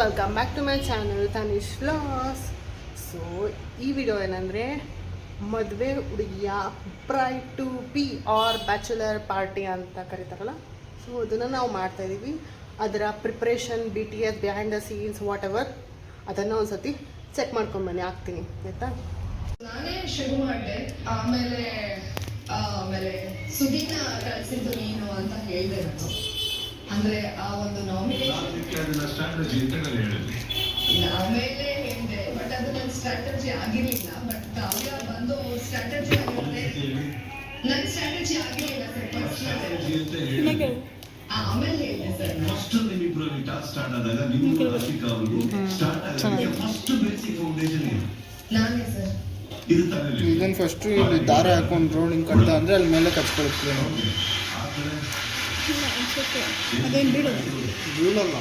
Welcome back to my channel Tanish vlogs. So ಈ video ಏನಂದರೆ ಮದುವೆ ಹುಡುಗಿಯ bride to be or bachelor party ಅಂತ ಕರೀತಾರಲ್ಲ, ಸೊ ಅದನ್ನು ನಾವು ಮಾಡ್ತಾಯಿದ್ದೀವಿ. ಅದರ preparation, BTS, behind the scenes, whatever ಅದನ್ನು ಒಂದು ಸತಿ ಚೆಕ್ ಮಾಡ್ಕೊಂಬನ್ನಿ, ಹಾಕ್ತೀನಿ ಆಯಿತಾ. ನಾನೇ ಶುರು ಮಾಡಿದೆ, ಆಮೇಲೆ ಸುದೀನ ಕಳಿಸಿದ್ದು ನೀನು ಅಂತ ಹೇಳಿದೆ ನಾನು. ಅಂದ್ರೆ ಆ ಒಂದು ನಾಮಿನೇಷನ್ ಆಮೇಲೆ ಹೇಳಿದೆ, ಬಟ್ ಅದು ನನ್ನ ಸ್ಟ್ರಾಟಜಿ ಆಗಿರ್ಲಿಲ್ಲ. ಬಟ್ ಕಾವ್ಯ ಬಂದು ಸ್ಟ್ರಾಟಜಿ ನನ್ನ ಸ್ಟ್ರಾಟಜಿ ಆಗಿರ್ಲಿಲ್ಲ ಸರ್. ಆಮೇಲೆ ಹೇಳಿದೆ ಸರ್, ಫಸ್ಟ್ ನಿಮ್ಮಿಬ್ಬರಲ್ಲಿ ಟಾಸ್ಕ್ ಸ್ಟಾರ್ಟ್ ಆದಾಗ ನೀವು ರಾಶಿಕಾ ಅವರು ಸ್ಟಾರ್ಟ್ ಆದಾಗ ಫಸ್ಟ್ ಬೇಸಿಕ್ ಫೌಂಡೇಶನ್ ಏನು? ನಾನೇ ಸರ್. ಇದನ್ನು ಫಸ್ಟು ಇಲ್ಲಿ ದಾರ ಹಾಕೊಂಡು ರೋಡಿಂಗ್ ಕಟ್ಟ ಅಂದರೆ ಅಲ್ಲಿ ಮೇಲೆ ಕಚ್ಕೊಳ್ತೀವಿ. ಅದೇನು ಬೀಳಲ್ಲ.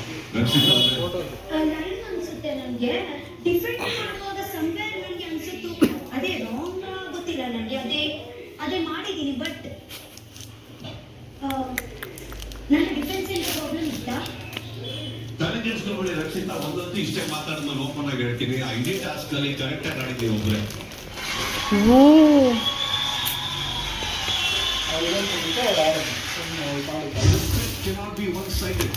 ಅನ್ಸುತ್ತೆ ನನಗೆ ಡಿಫೆಂಡ್ ಮಾಡುವಾಗ ಸಂವೇರ್ ನನಗೆ ಅನ್ಸುತ್ತು ಅದೇ ರಾಂಗ್ ಗೊತ್ತಿಲ್ಲ ನನಗೆ, ಅದೇ ಮಾಡಿದ್ದೀನಿ. ಬಟ್ ನನ್ನ ಡಿಫೆನ್ಸ್ ಏನು ಪ್ರಾಬ್ಲಮ್ ಇತ್ತ? ತಲೆ ಕೆಡಿಸ್ಕೊಂಡ್ಬಿಡಿ ರಕ್ಷಿತಾ, ಒಂದಂತೂ ಇಷ್ಟೇ ಮಾತಾಡಿದ್ಮೇಲೆ ಓಪನ್ ಆಗಿ ಹೇಳ್ತೀನಿ, ಐಡಿ ಟಾಸ್ಕ್ ಅಲ್ಲಿ ಕರೆಕ್ಟ್ ಆಗಿ ಆಡಿದ್ದೀನಿ ಒಬ್ಬರೇ. Cannot be one-sided.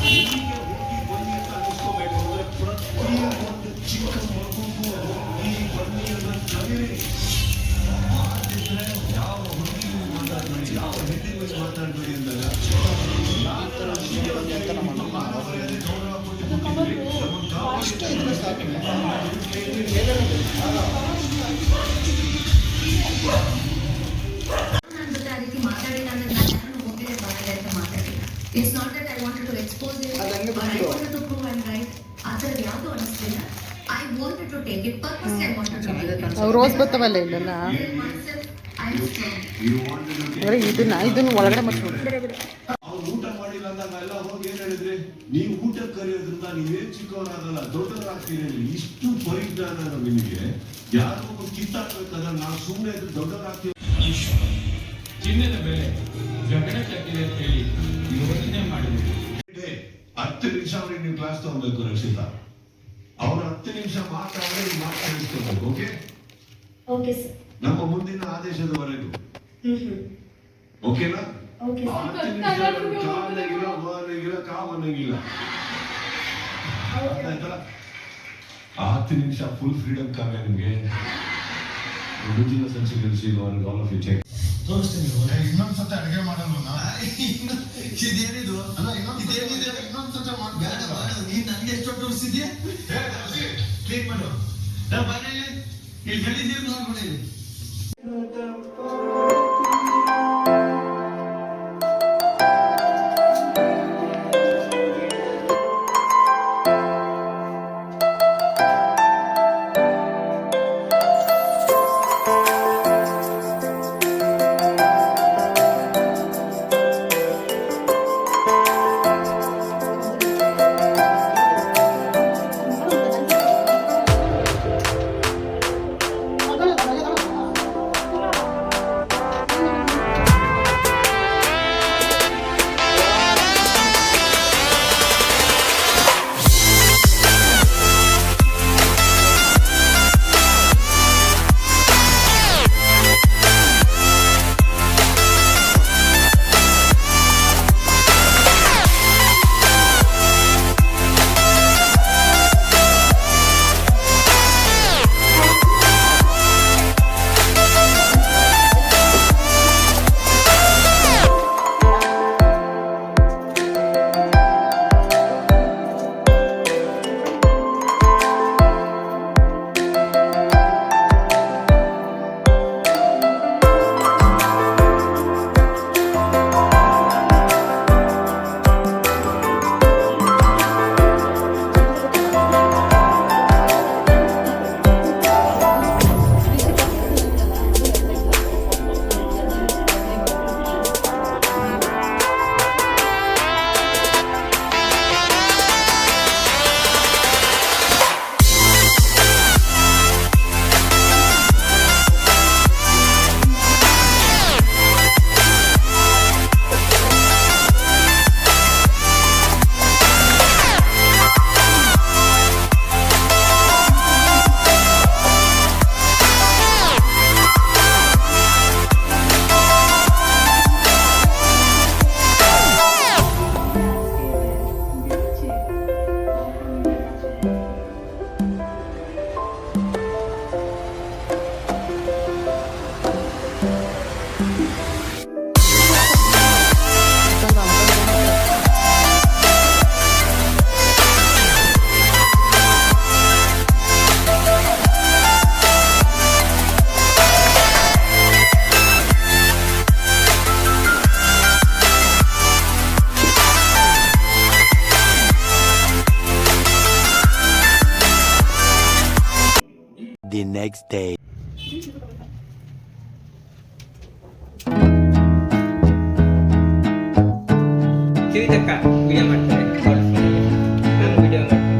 ಹೀಗೆ ಹೋಗಿ ಬನ್ನಿ ಅಂತ ಅನ್ನಿಸ್ಕೋಬೇಕು ಅಂದ್ರೆ ಪ್ರತಿಯೊಂದು ಚಿಕ್ಕ ಮಗುಗೂ ಹೋಗಿ ಬನ್ನಿ ಅನ್ನೋ ಕಲಿರಿ. ಯಾವ ಹುಡುಗಿಗೂ ಮಾತಾಡ್ಬೇಡಿ, ಯಾವ ಹೆಣ್ಣಿಗೂ ಮಾತಾಡ್ಬೇಡಿ ಅಂದಾಗ It's not that I wanted to expose it or I wanted to prove I'm right. Adar ಯಾವುದು ಅನಿಸ್ತಿಲ್ಲ. I wanted to take it purposely. I wanted to take it. ಅವ್ರು ರೋಸ್ ಬರ್ತಾವಲ್ಲ ಇದನ್ನ ಇದನ್ನ ಒಳಗಡೆ ಮಾಡ್ಕೊಂಡು ಅವ್ರು ಊಟ ಮಾಡಿಲ್ಲ ಅಂದಾಗ ಎಲ್ಲ ಹೋಗಿ ಏನ್ ಹೇಳಿದ್ರಿ, ನೀವು ಊಟ ಕರೆಯೋದ್ರಿಂದ ನೀವೇನ್ ಚಿಕ್ಕವರಾಗಲ್ಲ, ದೊಡ್ಡವರಾಗ್ತೀರಿ. ಇಷ್ಟು ಪರಿಜ್ಞಾನ ನಿಮಗೆ ಯಾರು ಕಿತ್ತಾಡ್ಬೇಕಾದ್ರೆ ನಾವು ಸುಮ್ಮನೆ ದೊಡ್ಡವರಾಗ್ತೀವಿ. ಚಿನ್ನದ ಬೆಲೆ ಜಗಳ ಕಟ್ಟಿದೆ ಅಂತ ಹೇಳಿ ಯೋಚನೆ ಮಾಡಿದ್ರು. 10 ನಿಮಿಷ ಅವ್ರಿಗೆ ನೀವು ಕ್ಲಾಸ್ ತಗೋಬೇಕು ರಕ್ಷಿತಾ. ಅವ್ರು 10 ನಿಮಿಷ ಮಾತಾಡಿದ್ರೆ ಮಾತಾಡಿಸ್ಕೋಬೇಕು. Okay okay sir. ನಮ್ಮ ಮುಂದಿನ ಆದೇಶದವರೆಗೂ ಓಕೆನಾ? Okay sir. 10 ನಿಮಿಷ ಕಾಲಗಿಲ್ಲ, ಬಾಲಿಗಿಲ್ಲ, ಕಾಮನಗಿಲ್ಲ. ಆಯ್ತಲ್ಲ? 10 ನಿಮಿಷ ಫುಲ್ ಫ್ರೀಡಮ್ ಕಾವ್ಯ ನಿಮಗೆ. ಮುಂದಿನ ಸಂಚಿಕೆಯಲ್ಲಿ ಆಲ್ ಆಫ್ ಯು ಟೇಕ್ ತೋರಿಸ್ತೀನಿ. ಇನ್ನೊಂದ್ಸತಿ ಅಡುಗೆ ಮಾಡಲ್ವಲ್ಲ, ಇದೇನಿದು ಅಲ್ಲ, ಇದೇನಿದೆ ಇನ್ನೊಂದ್ಸತಿ ಬೇಡ ಮಾಡು. ನೀನ್ ನನಗೆ ಎಷ್ಟೊಟ್ಟು ತೋರಿಸಿದ್ಯಾ? ಕ್ಲೀನ್ ಮಾಡು. ಬನ್ನಿ ಇಲ್ಲಿ ಹೇಳಿದ್ದೀವಿ ನೋಡ್ಬಿಡಿ. The next day. ಕಿವಿತಕ್ಕ ವಿಡಿಯೋ ಮಾಡ್ತಾರೆ ನಾನು ವಿಡಿಯೋ ಮಾಡ್ತೀನಿ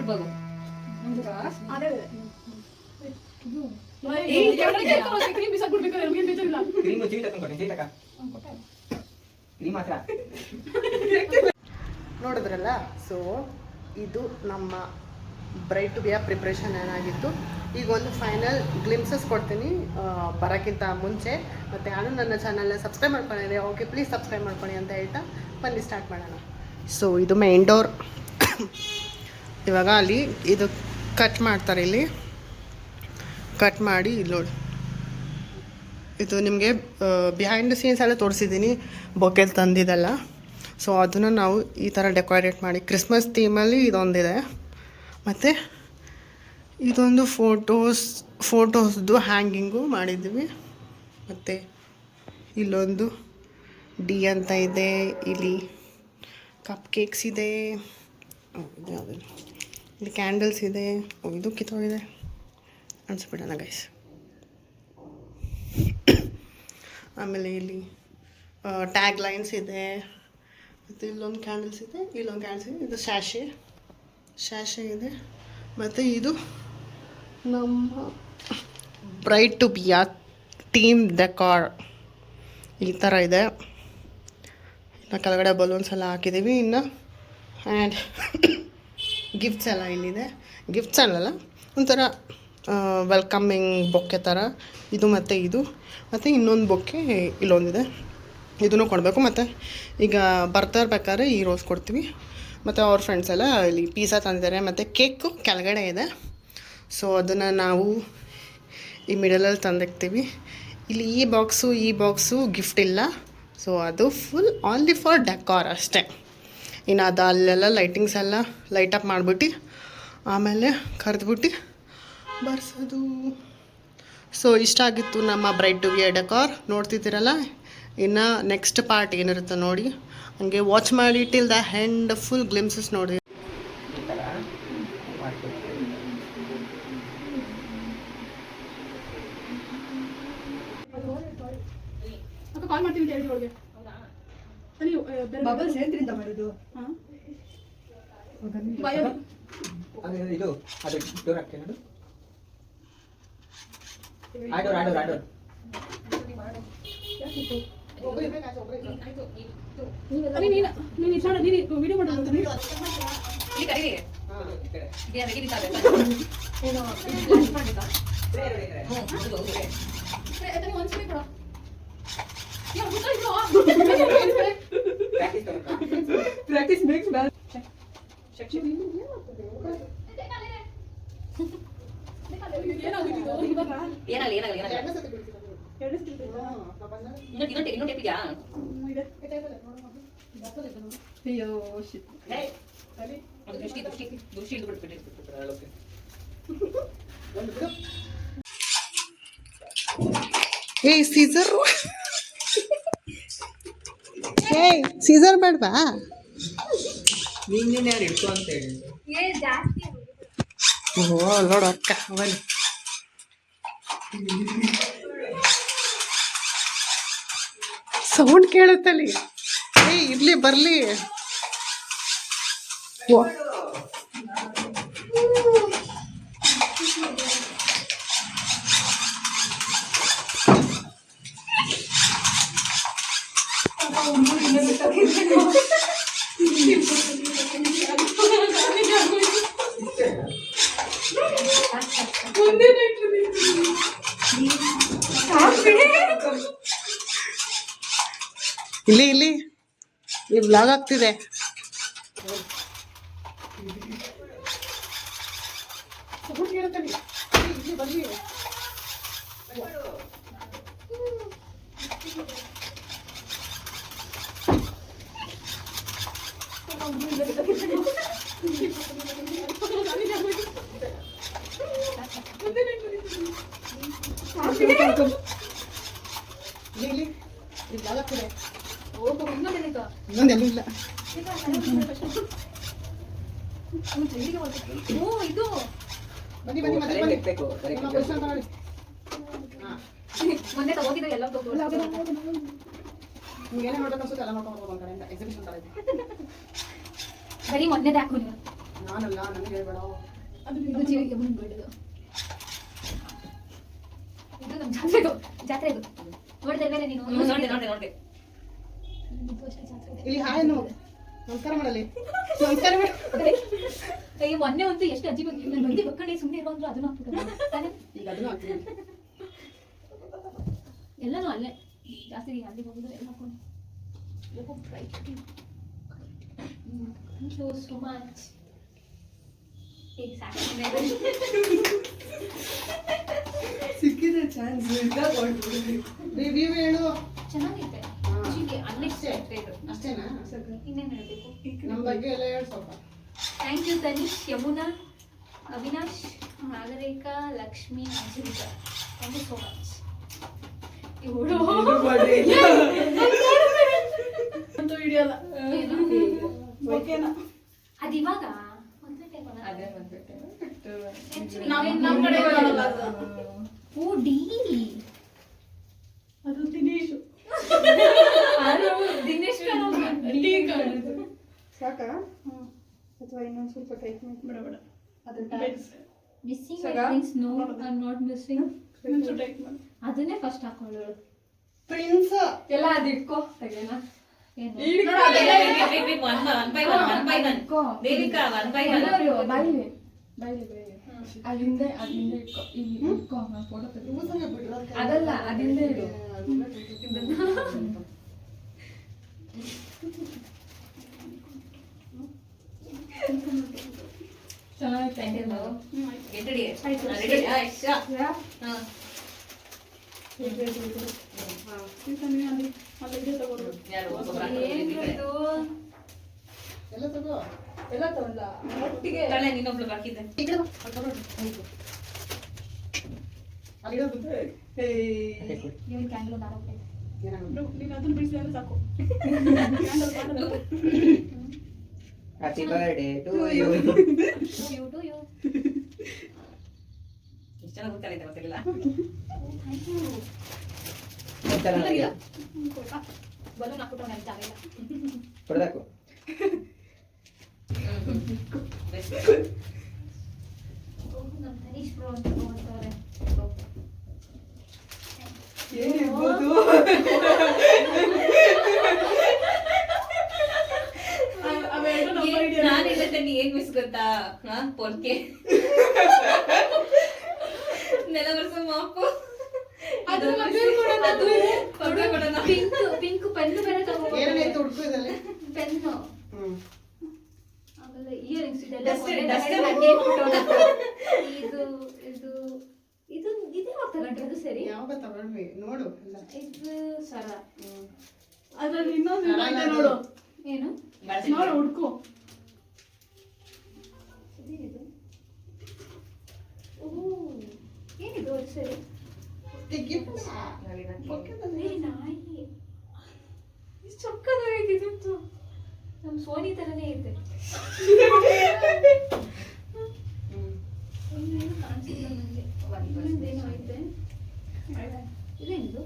ಫೋಟೋ ಕ್ರೀಮ್ ಚೀಟಿ ತಗೊಂಡ್ಕೊಡಿ ಚೀಟಿ ತಕ ಕ್ರೀಮ್ ಮಾತ್ರ ನೋಡಿದ್ರಲ್ಲ. ಸೊ ಇದು ನಮ್ಮ ಬ್ರೈಡ್ ಟು ಬಿಯ ಪ್ರಿಪ್ರೇಷನ್ ಏನಾಗಿತ್ತು. ಈಗ ಒಂದು ಫೈನಲ್ ಗ್ಲಿಮ್ಸಸ್ ಕೊಡ್ತೀನಿ ಬರೋಕ್ಕಿಂತ ಮುಂಚೆ. ಮತ್ತು ನಾನು ನನ್ನ ಚಾನಲ್ನ ಸಬ್ಸ್ಕ್ರೈಬ್ ಮಾಡ್ಕೊಂಡಿದ್ದೆ, ಓಕೆ ಪ್ಲೀಸ್ ಸಬ್ಸ್ಕ್ರೈಬ್ ಮಾಡ್ಕೊಳ್ಳಿ ಅಂತ ಹೇಳ್ತಾ ಬನ್ನಿ ಸ್ಟಾರ್ಟ್ ಮಾಡೋಣ. ಸೊ ಇದು ಮೇನ್ ಡೋರ್. ಇವಾಗ ಅಲ್ಲಿ ಇದು ಕಟ್ ಮಾಡ್ತಾರೆ, ಇಲ್ಲಿ ಕಟ್ ಮಾಡಿ ಇಲ್ಲಿ ನೋಡಿ. ಇದು ನಿಮಗೆ ಬಿಹೈಂಡ್ ದ ಸೀನ್ಸ್ ಎಲ್ಲ ತೋರಿಸಿದ್ದೀನಿ, ಬೊಕೆಲ್ ತಂದಿದ್ದೆಲ್ಲ. ಸೊ ಅದನ್ನು ನಾವು ಈ ಥರ ಡೆಕೋರೇಟ್ ಮಾಡಿ ಕ್ರಿಸ್ಮಸ್ ಥೀಮಲ್ಲಿ ಇದೊಂದಿದೆ. ಮತ್ತು ಇದೊಂದು ಫೋಟೋಸ್ದು ಹ್ಯಾಂಗಿಂಗು ಮಾಡಿದ್ವಿ. ಮತ್ತು ಇಲ್ಲೊಂದು ಡಿ ಅಂತ ಇದೆ, ಇಲ್ಲಿ ಕಪ್ ಕೇಕ್ಸ್ ಇದೆ, ಇಲ್ಲಿ ಕ್ಯಾಂಡಲ್ಸ್ ಇದೆ. ಇದು ಕಿತ್ತೋಗಿದೆ ಅನ್ಸ್ಬಿಡೋಣ ಗೈಸ್. ಆಮೇಲೆ ಇಲ್ಲಿ ಟ್ಯಾಗ್ ಲೈನ್ಸ್ ಇದೆ. ಮತ್ತು ಇಲ್ಲೊಂದು ಕ್ಯಾಂಡಲ್ಸ್ ಇದೆ, ಇಲ್ಲೊಂದು ಕ್ಯಾಂಡಲ್ಸ್ ಇದೆ. ಇದು ಶ್ಯಾಶೆ ಇದೆ. ಮತ್ತು ಇದು ನಮ್ಮ ಬ್ರೈಡ್ ಟು ಬಿಯ ಥೀಮ್ ಡೆಕಾರ್ ಈ ಥರ ಇದೆ. ಇನ್ನು ಕೆಳಗಡೆ ಬಲೂನ್ಸ್ ಎಲ್ಲ ಹಾಕಿದ್ದೀವಿ. ಇನ್ನು ಆ್ಯಂಡ್ ಗಿಫ್ಟ್ಸ್ ಎಲ್ಲ ಇಲ್ಲಿದೆ. ಗಿಫ್ಟ್ಸ್ ಅನ್ನಲ್ಲ, ಒಂಥರ ವೆಲ್ಕಮಿಂಗ್ ಬೊಕ್ಕೆ ಥರ ಇದು ಮತ್ತು ಇದು, ಮತ್ತು ಇನ್ನೊಂದು ಬೊಕ್ಕೆ ಇಲ್ಲೊಂದಿದೆ, ಇದನ್ನು ಕೊಡಬೇಕು. ಮತ್ತು ಈಗ ಬರ್ತಾ ಇರ್ಬೇಕಾದ್ರೆ ಈ ರೋಸ್ ಕೊಡ್ತೀವಿ. ಮತ್ತು ಅವ್ರ ಫ್ರೆಂಡ್ಸ್ ಎಲ್ಲ ಇಲ್ಲಿ ಪಿಜ್ಜಾ ತಂದಿದ್ದಾರೆ, ಮತ್ತು ಕೇಕು ಕೆಳಗಡೆ ಇದೆ. ಸೊ ಅದನ್ನು ನಾವು ಈ ಮಿಡಲಲ್ಲಿ ತಂದಿರ್ತೀವಿ. ಇಲ್ಲಿ ಈ ಬಾಕ್ಸು ಗಿಫ್ಟ್ ಇಲ್ಲ. ಸೊ ಅದು ಫುಲ್ ಆನ್ಲಿ ಫಾರ್ ಡೆಕಾರ್ ಅಷ್ಟೇ. ಇನ್ನು ಅದು ಅಲ್ಲೆಲ್ಲ ಲೈಟಿಂಗ್ಸ್ ಎಲ್ಲ ಲೈಟಪ್ ಮಾಡಿಬಿಟ್ಟು ಆಮೇಲೆ ಕರೆದ್ಬಿಟ್ಟು ಬರ್ಸೋದು. ಸೊ ಇಷ್ಟ ಆಗಿತ್ತು ನಮ್ಮ ಬ್ರೈಡ್ ಟು ಬಿ ಡೆಕಾರ್. ನೋಡ್ತಿದ್ದೀರಲ್ಲ, ಇನ್ನು ನೆಕ್ಸ್ಟ್ ಪಾರ್ಟ್ ಏನಿರುತ್ತೆ ನೋಡಿ, ಹಂಗೆ ವಾಚ್ ಮಾಡಿ till the end full glimpses ನೋಡಿ. ಈ ಥರ ಮಾಡ್ಕೊಡ್ತೀವಿ. ಕಾಲ್ ಮಾಡ್ತೀವಿ ಅಂತ ಹೇಳಿ ಒಳಗೆ. ಬಬಲ್ಸ್ ಏನ್ರಿಂದ ಮಾಡಿದ್ದು? ಅದು ಇದು ಅದು ಡೋರ್ ಹಾಕ್ತೇನೆ ಅದು. ಆಡೋರ್ ನೀನು ಇಷ್ಟ ನೀನು ವಿಡಿಯೋ ಮಾಡೋದು ಪ್ರಾಕ್ಟೀಸ್ ಮೇಕ್ಸ್ ಮ್ಯಾನ್. ಅಯ್ಯೋ ಶಿಟ್. ಏಯ್ ಸೀಸರ್, ಏಯ್ ಸೀಸರ್ ಬೇಡವಾ? ನೀನು ಯಾರು ಇಟ್ಟು ಅಂತ ಹೇಳಿ. ಓ ನೋಡು ಅಕ್ಕ ಅವನು ಸೌಂಡ್ ಕೇಳುತ್ತಲ್ಲಿ. ಏಯ್ ಇರ್ಲಿ ಬರ್ಲಿ. ಇಲ್ಲಿ ಇಲ್ಲಿ ಈ ಬ್ಲಾಗ್ ಆಗ್ತಿದೆ. ಇನ್ನೊಂದೆಲ್ಲೂ ಇಲ್ಲ. ಇದು ಬನ್ನಿ ಬನ್ನಿ ಮತ್ತೆ ಬನ್ನಿ. ನಿಮ್ಮ question ತಗೊಳ್ಳಿ. ಮೊನ್ನೆ ತಗೋಗಿದ್ರೆ ಎಲ್ಲ ನಿಮ್ಗೆ ಏನೇ ನೋಡ್ಬೇಕು ಅನ್ಸುತ್ತೆ ಎಲ್ಲ ನೋಡ್ಕೊಂಡು ಹೋಗ್ಬೋದು. ಒಂದು ಕಡೆಯಿಂದ ಎಕ್ಸಿಬಿಷನ್ ಥರ ಇದೆ. ಬರೀ ಮೊನ್ನೆದು ಹಾಕು ನೀವು. ನಾನಲ್ಲ, ನನಗೆ ಹೇಳ್ಬೇಡ. ಇದು ಜೀವಿಗೆ ಮುಂದೆ ಬಿಡೋದು. ಇದು ನಮ್ಮ ಜಾತ್ರೆದು ನೋಡಿದೆ ಮೇಲೆ ನೀನು ನೋಡಿದೆ ಇಲ್ಲಿ ಹಾಯ್ ನಮಸ್ಕಾರ ಮಾಡಲಿ. ನಮಸ್ಕಾರ ಮಾಡಿ. ಅಯ್ಯೋ ಮೊನ್ನೆ ಒಂದು ಎಷ್ಟು ಅಜ್ಜಿ ಬಗ್ಗೆ ನನ್ನ ಬಂದಿ ಬಕ್ಕಣೆ ಸುಮ್ಮನೆ ಇರೋ ಅಂದ್ರು ಅದನ್ನು ಹಾಕ್ಬಿಟ್ಟು ಈಗ ಅದನ್ನು ಹಾಕ್ತೀನಿ. ಎಲ್ಲನೂ ಅಲ್ಲೇ ಜಾಸ್ತಿ ಅಲ್ಲಿಗೆ ಹೋಗಿದ್ರೆ ಎಲ್ಲ ಹಾಕೊಂಡು. Thank you so much. ಸಿಕ್ಕಿದ್ರೆ ಚಾನ್ಸ್ ರಿವ್ಯೂ ಹೇಳು. ಚೆನ್ನಾಗಿದೆ ಅನ್ಎಕ್ಸ್ಪೆಕ್ಟೆಡ್. ಅಷ್ಟೇನಾ? ಇನ್ನೇನು ಹೇಳಬೇಕು? ನಮ್ಮ ಬಗ್ಗೆ ಎಲ್ಲ ಹೇಳಿ ಸ್ವಲ್ಪ. Thank you Tanish, Yamuna, Avinash, Nagarika, Lakshmi, Anjalika. Thank you so much. ಅದು ಇವಾಗ ಓ ಡೀಲಿ ಅದು ದಿನೇಶ್ ದಿನೇಶ್ ಸಾಕಾ ಅಥವಾ ಇನ್ನೊಂದು ಸ್ವಲ್ಪ ಟೈಪ್ ಮಾಡಿ ಬೇಡ ಬೇಡ ಅದು missing things. No I am not missing. ಇನ್ನೊಂದು ಟೈಪ್ ಮಾಡಿ ಅದನ್ನೇ ಫಸ್ಟ್ ಹಾಕೊಳ್ಳೋಳು ಪ್ರಿನ್ಸ್ ಎಲ್ಲ ಅದು ಇಟ್ಕೋ ತೆಗೆನ. ದೇವಿಕಾ 1 by 1 ಅಲ್ಲಿಂದ ಇಟ್ಕೊ ಇಲ್ಲಿ ಇಟ್ಕೊ ನಾನು ಫೋಟೋ ತೆಗೆದು ಊಸಂಗೆ ಬಿಡ್ರ ಅದಲ್ಲ ಅದಿಂದ ಇಡು ಚೆನ್ನಾಗಿ ಎಲ್ಲ ತಗೋ ಎಲ್ಲ ತಗೊಂಡ ಒಟ್ಟಿಗೆ ಇನ್ನೊಬ್ಳು ಬಾಕಿದೆ ಈ ಕಡೆ ಬಾ, ಆ ಕಡೆ ಬಾ. ಅಲ್ಲಿಗೆ ಬಂದು ಇವನ್ ಕ್ಯಾಂಡ್ಲು ನಾನು ಏನಾಗುತ್ತೆ ನೀನು ಅದನ್ನ ಬಿಡಿಸಿದ್ರೆ ಸಾಕು happy birthday to you you to you ಎಷ್ಟು ಚೆನ್ನಾಗಿ ಗೊತ್ತಾಗಿದೆ ಗೊತ್ತಿಲ್ಲ ಚೆನ್ನಾಗಿಲ್ಲ ಬಲೂನ್ ಹಾಕ್ಬಿಟ್ಟು ನಾನು ಜಾಗಿಲ್ಲ ಕೊಡಬೇಕು ನಮ್ಮ ತನೀಶ್ ಬ್ರೋ ಅಂತ ತಗೊಂಡ್ರೆ ಏನಿರ್ಬೋದು ನಾನಿಲ್ಲ ತನ್ನಿ ಏನ್ ಮಿಸ್ ಗೊತ್ತಾ ಪೊರ್ಕೆ ನೆಲ ಬರ್ಸೋ ಮಾಪು ಪಿಂಕ್ ಪೆನ್ನು ಬೇರೆ ಏನೇನೈತೆ ಹುಡುಕು ಇದರಲ್ಲಿ ಪೆನ್ನು ಹ್ಮ್ ಆಮೇಲೆ ಇಯರಿಂಗ್ಸ್ Duster ಇದು ಇದು ಇದು ಇದೇ ತಗೊಂಡ್ರೆ ಸರಿ ಯಾವಾಗ ತಗೊಂಡ್ವಿ ನೋಡು ಎಲ್ಲ ಇದು ಸರ ಅದ್ರಲ್ಲಿ ಇನ್ನೊಂದು ಇದೆ ನೋಡು ಏನು ನೋಡು ಹುಡ್ಕು ಇದೇನಿದು ಓ ಏನಿದು ಅದು ಸರಿ ಗಿಫ್ಟ್ ಏ ನಾಯಿ ಇಷ್ಟು ಚೊಕ್ಕದಾಗೈತೆ ಇದಂತೂ ನಮ್ಮ ಸೋನಿ ಥರನೇ ಐತೆ ಇನ್ನೇನು ಕಾಣಿಸಿಲ್ಲ ನನಗೆ ಇನ್ನೊಂದೇನೋ ಐತೆ ಇದೇನಿದು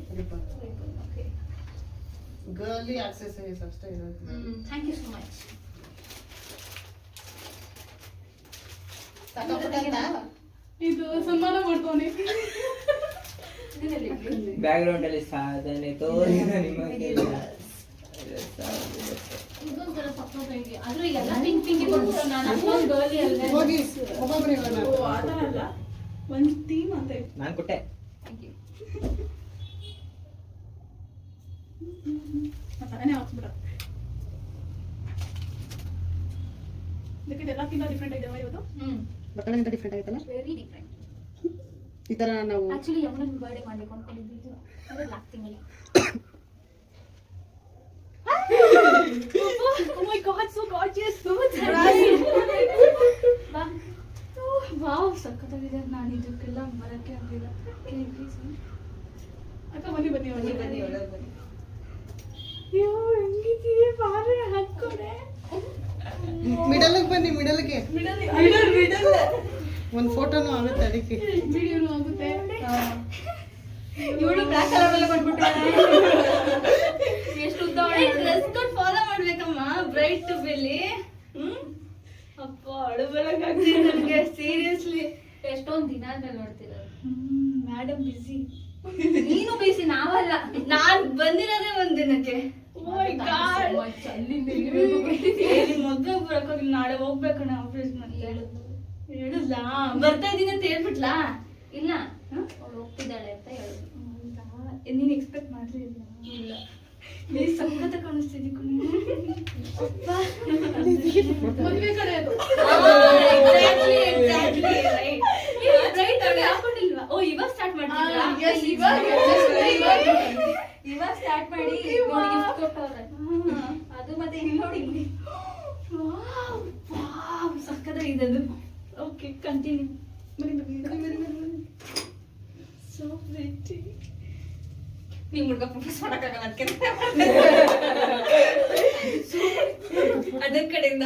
ಓಕೆ ಗರ್ಲಿ ಆಕ್ಸೆಸರೀಸ್ ಅಷ್ಟೇ ಇರೋದು ಥ್ಯಾಂಕ್ ಯು ಸೊ ಮಚ್ ಸಾಕಾಗ್ಬಿಟ್ಟೈತಾ? ಇದು ಸನ್ಮಾನ ಮಾಡ್ತಾನೆ ಬ್ಯಾಕ್ ಗ್ರೌಂಡ್ ಅಲ್ಲಿ ಸಾಧನೆ ತೋರಿದ ನಿಮಗೆ ಇದೊಂಥರ ಸಕ್ಕತ್ತಾಗಿ ಆದ್ರೂ ಎಲ್ಲ ಪಿಂಕ್ ಪಿಂಕ್ ಕೊಟ್ಬಿಟ್ಟು ನಾನು ಅಷ್ಟೊಂದು ಗರ್ಲಿ ಅಲ್ಲದೆ ಹೋಗಿ ಒಬ್ಬೊಬ್ರು ಇವಾಗ ಓ ಆ ಥರ ಅಲ್ಲ ಒಂದು ಥೀಮ್ ಅಂತ ಇತ್ತು ನಾನು ಕೊಟ್ಟೆ ಥ್ಯಾಂಕ್ ಯು ತಲೆನೇ ಹಾಕ್ಸ್ಬಿಡ ಇದಕ್ಕೆ ಎಲ್ಲಕ್ಕಿಂತ ಡಿಫ್ರೆಂಟ್ ಇದೆ ಇವತ್ತು ಬಟ್ಟೆಗಿಂತ ಡಿಫ್ರೆಂಟ್ ಆಯ್ತಲ್ಲ ವೆರಿ ಡಿಫ್ರೆಂಟ್ ಈ ತರ ನಾವು ಆಕ್ಚುಲಿ ಯಮುನನ್ ಬರ್ಡೇ ಮಾಡ್ಬೇಕು ಅನ್ಕೊಂಡಿದ್ದು ಅದೇ ಆಗ್ತಿಲ್ಲ Oh my god, so gorgeous. Wow ಸಕ್ಕತ್ತಾಗಿದೆ ನಾನು ಇದಕ್ಕೆಲ್ಲ ಬರಕ್ಕೆ ಆಗಿಲ್ಲ ಪ್ಲೀಸ್ ಅಕ್ಕ ಬನ್ನಿ ಬನ್ನಿ ಬನ್ನಿ ಬನ್ನಿ ಒಳಗೆ ಬನ್ನಿ ಅಯ್ಯೋ ಹೆಂಗಿದೀಯ ಬಾರೆ ಹಾಕ್ಕೊಡೆ ಮಿಡಲ್ಗೆ ಬನ್ನಿ ಮಿಡಲ್ಗೆ ಮಿಡಲ್ ಒಂದು ಫೋಟೋನು ಆಗುತ್ತೆ ಅದಕ್ಕೆ ವಿಡಿಯೋನು ಆಗುತ್ತೆ ಇವಳು ಬ್ಲಾಕ್ ಕಲರ್ ಎಲ್ಲ ಕೊಟ್ಬಿಟ್ಟು ಎಷ್ಟು ಉದ್ದ ಡ್ರೆಸ್ ಕೋಡ್ ಫಾಲೋ ಮಾಡ್ಬೇಕಮ್ಮ ಬ್ರೈಟ್ ಟು ಬೆಲ್ಲಿ ಅಪ್ಪ ಅಳು ಬರಕ್ಕಾಗ್ತಿದೆ ನನಗೆ ಸೀರಿಯಸ್ಲಿ ಎಷ್ಟೊಂದು ದಿನ ಆದ್ಮೇಲೆ ನೋಡ್ತಿರೋದು ಮೇಡಮ್ ಬಿಸಿ ನೀನು ಬೇಸಿ ನಾವಲ್ಲ ನಾನ್ ಬಂದಿರೋದೇ ಒಂದ್ ದಿನಕ್ಕೆ ಅಲ್ಲಿಂದ ಮದ್ವೆ ಬರಕ್ಕಾಗಿಲ್ಲ ನಾಳೆ ಹೋಗ್ಬೇಕಣ್ಣ ಆಫೀಸ್ ನಲ್ಲಿ ಹೇಳಿದ್ಲಾ ಬರ್ತಾ ಇದೀನಿ ಅಂತ ಹೇಳ್ಬಿಟ್ಲಾ ಇಲ್ಲ ಅವಳು ಹೋಗ್ತಿದ್ದಾಳೆ ಅಂತ ಹೇಳುದು ನೀನ್ ಎಕ್ಸ್ಪೆಕ್ಟ್ ಮಾಡ್ಲಿಲ್ಲ ಇಲ್ಲ ನೀ ಸಖತ್ ಕಾಣಿಸ್ತಿದ್ದಿ ಮದುವೆ ಕಡೆ ಅದು ಹಾಕೊಂಡಿಲ್ವಾ ಓ ಇವಾಗ ಸ್ಟಾರ್ಟ್ ಮಾಡ್ತಿದ್ರಾ ಇವಾಗ ಸ್ಟಾರ್ಟ್ ಮಾಡಿ ನೋಡಿ gift ಕೊಟ್ಟವ್ರೆ ಅದು ಮತ್ತೆ ಇಲ್ಲಿ ನೋಡಿ ಇಲ್ಲಿ ಸಕ್ಕತ್ತಾಗಿದೆ ಅದು ಓಕೆ ಕಂಟಿನ್ಯೂ ಸೊ ಪ್ರಿಟಿ ನೀವು ಹುಡುಗ ಪ್ರಪೋಸ್ ಮಾಡಕ್ಕಾಗಲ್ಲ ಅದಕ್ಕೆ ಅದ್ರ ಕಡೆಯಿಂದ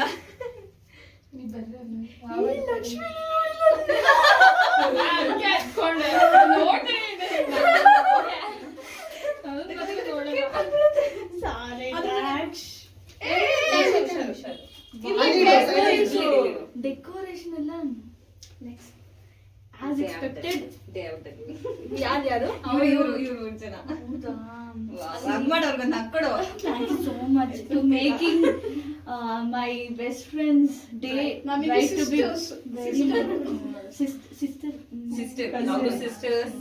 ಡೆಕೋರೇಷನ್ ಎಲ್ಲ ನೆಕ್ಸ್ಟ್ ಆಸ್ ಎಕ್ಸ್ಪೆಕ್ಟೆಡ್ ಯಾರು ಇವ್ರು ಜನ ಮಾಡೋರ್ಗೊಂದು ಹಾಕೊಡು thank you so much to making my best friend's day ನಮಗೆ right to be sisters. very sister Sister, now the sisters,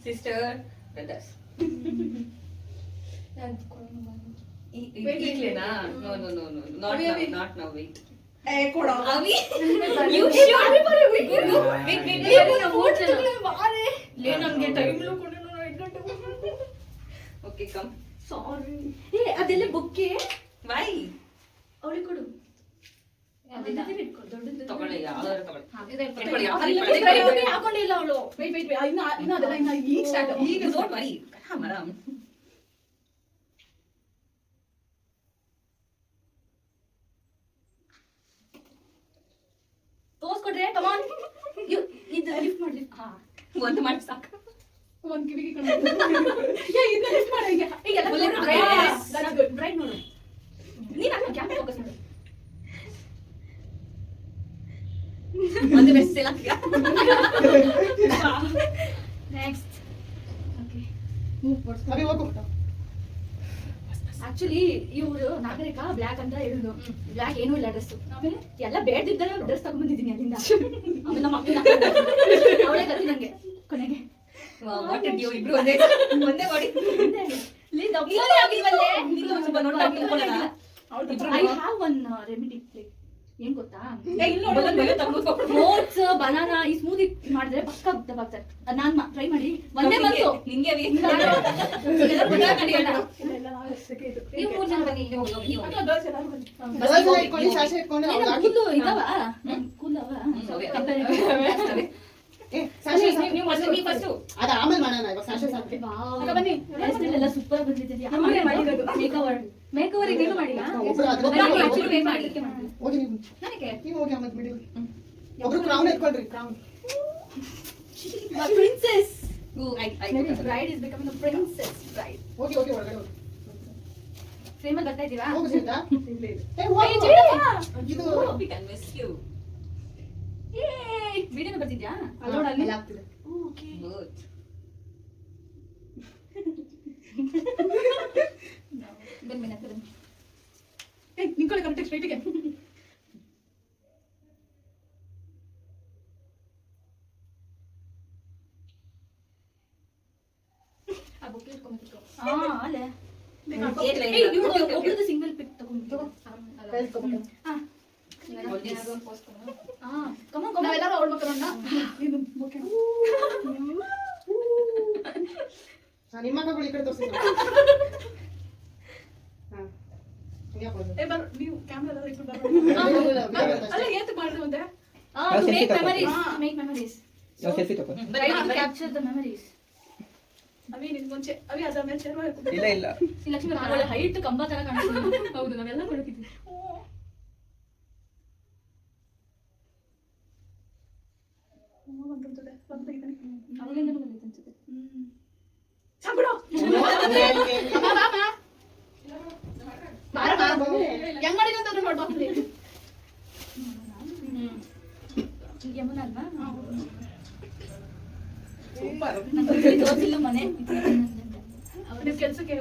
sister, brothers. Wait. ಈಗ್ಲೇನಾ? No, not Avi, now, Avi. not now, wait. ಏ ಕೊಡ Avi, you you should. wait, ಲೇ ನಮ್ಗೆ time ಕೊಡು 8 ಗಂಟೆ Okay, come. ಸಾರಿ ಏ ಅದೆಲ್ಲ ಬುಕ್ಕೆ Why? ಅವಳಿಗೆ ಕೊಡು ತಗೊಳ್ಳಿ, ಯಾವ್ದಾದ್ರು ತಗೊಳ್ಳಿ. ಇಟ್ಕೊಳ್ಳಿ, ಇಟ್ಕೊಳ್ಳಿ. ಹಾಕೊಂಡಿಲ್ಲ ಅವಳು ವೇಟ್ ಇನ್ನ ಅದೆಲ್ಲ ಇನ್ನ ಈಗ ಸ್ಟಾರ್ಟ್ ಈಗ don't worry. Come, madam. ತೋರ್ಸ್ಕೊಡ್ರೆ ಕಮಾನ್ ಇದು ಲಿಫ್ಟ್ ಮಾಡಿ ಹಾ ಒಂದು ಮಾಡಿ ಸಾಕು. ಒಂದ್ ಕಿವಿಗೆ ಕಣ ಏ ಇದನ್ನ ಲಿಫ್ಟ್ ಮಾಡ ಈಗ ಈಗೆಲ್ಲ Full ದಟ್ಸ್ ಗುಡ್ ಬ್ರೈಟ್ ನೋಡು ನೀನು ಅಕ್ಕ ಕ್ಯಾಮ್ರಾ ಫೋಕಸ್ ಮಾಡು ಒಂದು ಬೆಸ್ಟ್ ಇಲ್ಲ. ನೆಕ್ಸ್ಟ್ ಓಕೆ ಅಭಿ ಹೋಗು. ಆಕ್ಚುಲಿ ಇವರು ನಾಗರಿಕ ಬ್ಲ್ಯಾಕ್ ಅಂತ ಹೇಳಿದ್ರು ಬ್ಲ್ಯಾಕ್ ಏನೂ ಇಲ್ಲ ಡ್ರೆಸ್ ಆಮೇಲೆ ಎಲ್ಲ ಬೇಡದಿದ್ದರೆ ಡ್ರೆಸ್ ತಗೊಂಡ್ಬಂದಿದ್ದೀನಿ ಅಲ್ಲಿಂದ ಆಮೇಲೆ ನಮ್ಮ ಅಕ್ಕ ಅವಳೇ ಗತಿ ನಂಗೆ ಕೊನೆಗೆ What did you ಇಬ್ರು ಒಂದೇ ಮಾಡಿ ಇಲ್ಲೇ ಆಗಿಲ್ವಲ್ಲೇ ನೀನು ಒಂದ್ ಸ್ವಲ್ಪ ನೋಡ್ತಾ ತಿಳ್ಕೊಳ್ಳೋಣ. I have one remedy like ಏನ್ ಗೊತ್ತಾ ಏ ಇಲ್ಲಿ ನೋಡು ಬಲೂನ್ ತಗೊಂಡು ಓಟ್ಸ್ ಬನಾನಾ ಈ ಸ್ಮೂದಿ ಮಾಡಿದ್ರೆ ಪಕ್ಕ ದಬ್ಬಾಗ್ತಾರೆ ನಾನ್ ಟ್ರೈ ಮಾಡಿ ಒಂದೇ ಬಂತು ನಿಂಗೆ ಅವಿ. ಇಲ್ಲ ನಾವು ಸೆಕೆ ಇದು ನೀವು 3 ಜನ ಬನ್ನಿ ಅಥವಾ ಗರ್ಲ್ಸ್ ಎಲ್ಲರೂ ಬನ್ನಿ ಬಲೂನ್ ಇಟ್ಕೊಂಡು ಶಾಸೆ ಇಟ್ಕೊಂಡು ಅವ್ಳು ಹಾಕಿ. ಕೂದಲು ಇದಾವ ಕೂದಲವ ಏ ಶಾಸೆ ಸಾಕು. ನೀವು ಫಸ್ಟ್ ಅದು ಆಮೇಲೆ ಮಾಡೋಣ, ಇವಾಗ ಶಾಸೆ ಸಾಕು. ಅಕ್ಕ ಬನ್ನಿ ಎಲ್ಲ ಸೂಪರ್ ಬಂದಿದ್ದೀಯಾ ಅಮ್ಮನೇ ಮಾಡಿರೋದು. ಮೇಕವರ್ ನೀನು ಮಾಡಿಲ್ಲ ಒಬ್ರು ಅದ್ರ ಆಕ್ಚುಲಿ ಮಾಡ್ಲಿಕ್ಕೆ ಮಾಡಿಲ್ಲ ಹೋಗಿ ನೀವು ನನಗೆ ನೀವು ಹೋಗಿ ಆಮೇಲೆ ಬಿಡಿ. ಒಬ್ರು ಕ್ರೌನ್ ಎತ್ಕೊಳ್ರಿ, crown. Princess I bride is becoming a princess bride ಹೋಗಿ ಹೋಗಿ ಹೊರಗಡೆ ಹೋಗಿ. ಫ್ರೇಮಲ್ಲಿ ಬರ್ತಾ ಇದೀರಾ ಹೋಗು ಸೀತಾ. ಇಲ್ಲೇ ಇದೆ ಏ ಹೋಗು. ಇದು we can miss you. ಏ ವಿಡಿಯೋನ ಬರ್ತಿದ್ಯಾ ಅಲ್ಲೋಡ ಅಲ್ಲಿ ಅಲ್ಲಿ ಆಗ್ತಿದೆ. Okay Good. ಬನ್ನಿ ಬನ್ನಿ ಹತ್ರ ಬನ್ನಿ ಏ ನಿಂತ್ಕೊಳ್ಳಿ ಕರೆಕ್ಟ್ ಸ್ಟ್ರೈಟಿಗೆ ಆ ಬುಕ್ ಇಟ್ಕೊಂಡ್ಬಿಟ್ಟು ಹಾ ಅಲ್ಲೇ ಏನಿಲ್ಲ, ಏ ಏನಿಲ್ಲ. ಇವ್ರು Okay, okay. ಒಬ್ಬರದ್ದು ಸಿಂಗಲ್ ಪಿಕ್ ತಗೊಂಡು ಕೈ ಇಟ್ಕೊಬೇಕು. ಹಾ All this. ಹಾ ಕಮಾನ್ ಕಮಾನ್ ನಾವೆಲ್ಲರೂ ಅವಳ ಮಕ್ಕಳನ್ನ ಇದು ಓಕೆ ನಿಮ್ಮ ಮಕ್ಕಳು ಈ ಕಡೆ ತೋರಿಸಿ. ಹಾ ಹಿಂಗೆ ಹಾಕೋದು. ಏ ಬರ್ ನೀವು ಕ್ಯಾಮೆರಾ ಎಲ್ಲ ಇಟ್ಕೊಂಡು ಇಲ್ಲ, ಇಲ್ಲ, ಇಲ್ಲ, ಬರ್ ಬೇಡ, ಬೇಡ, ಅಲ್ಲ ಅಷ್ಟೇ. ಏಂತ ಮಾಡಿದ್ರು ಅಂತೆ to make memories ಹಾ. to make memories ನಾವು selfie ತಗೋ. right to capture the memories ಅವಿ ನಿನ್ ಮುಂಚೆ ಅವಿ ಅದ್ರ ಮೇಲೆ ಚೇರ್ ಹಾಕು ಇಲ್ಲ ಇಲ್ಲ ಈ ಲಕ್ಷ್ಮಿ ಅವಳ ಹೈಟ್ ಕಂಬ ತರ ಕಾಣಿಸ್ತಿದೆ ಹೌದು ನಾವೆಲ್ಲ ಕೊಡಕಿದ್ವಿ ಬಂದಿರ್ತದೆ ಬಂದಿದ್ದಾನೆ ಅವಳಿಂದ ಬಂದಿತ್ತು ಅನ್ಸುತ್ತೆ ಸಾಬಿಡು ಹೆಂಗ್ ಮಾಡಿದ್ರು ಅಂತ ನೋಡ್ಬಾ ಯಮುನಾ ಅಲ್ವಾ ಸೂಪರ್ ನಂಗೆ ತೋರಿಸಿಲ್ಲ ಮನೆ ನೀವು ಕೆಲ್ಸಕ್ಕೆ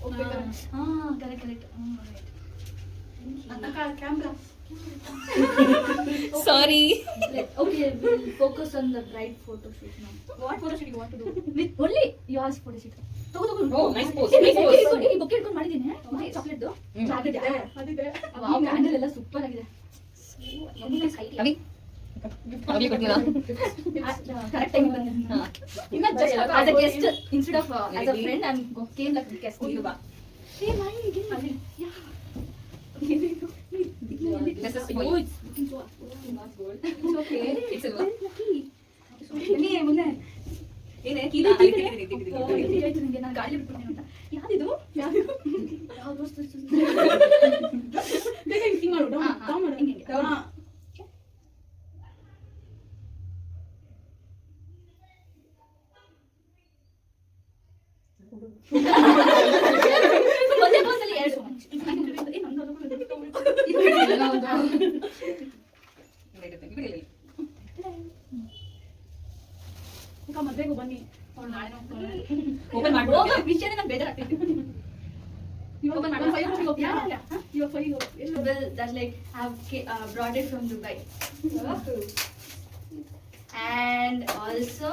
ಹೋಗ್ಬೇಕಾದ್ರೆ ಹಾ ಕರೆಕ್ಟ್ ಅಕ್ಕ camera sorry. Okay, we'll focus on the bride photo shoot now. What photo shoot what to do With only yours photo shoot. ತಗೋ Oh, nice pose, ಏ, nice ಬೊಕ್ಕೆ pose. ಇಟ್ಕೊಂಡು- ಈ ಬೊಕ್ಕೆ ಇಟ್ಕೊಂಡು ಮಾಡಿದ್ದೀನಿ ಚಾಕ್ಲೇಟ್ದು ಅದಿದೆ ವಾವ್ ಕ್ಯಾಂಡಲ್ ಎಲ್ಲ super ಆಗಿದೆ ಅವಿ ಅವಿ ಕೊಡ್ತೀರಾ? ಕರೆಕ್ಟ್ ಟೈಮ್ ಬಂದೆ ಇನ್ನ just as a guest instead of as a friend I'm came like a guest you ba hey why again yeah This is oh for you. it's looking so Not gold. it's okay It's silver. ಬನ್ನಿ ಮುಂದೆ ಏನೇ ಇದು ಕೀಲ ನನಗೆ ನಾನು ಗಾಡಿ ಬಿಟ್ಬಿಟ್ಟೆ ಅಂತ ಯಾವ್ದಿದು ಯಾವ್ದು ಬೇಗ ಹಿಂಗ್ ಮಾಡು ಡೌನ್ ಡೌನ್ ಮಾಡು ಹಿಂಗೆ ಹಾ ಒಂದೇ ಬಸ್ಸಲ್ಲಿ ಎರಡು ಅಕ್ಕ ಮದ್ವೆಗೂ ಬನ್ನಿ ಅವ್ಳು ನಾಳೆ ಓಪನ್ ಮಾಡ್ಬಿಡು. ವಿಷಯನ You're fine. Well, that like I've brought it from Dubai. And also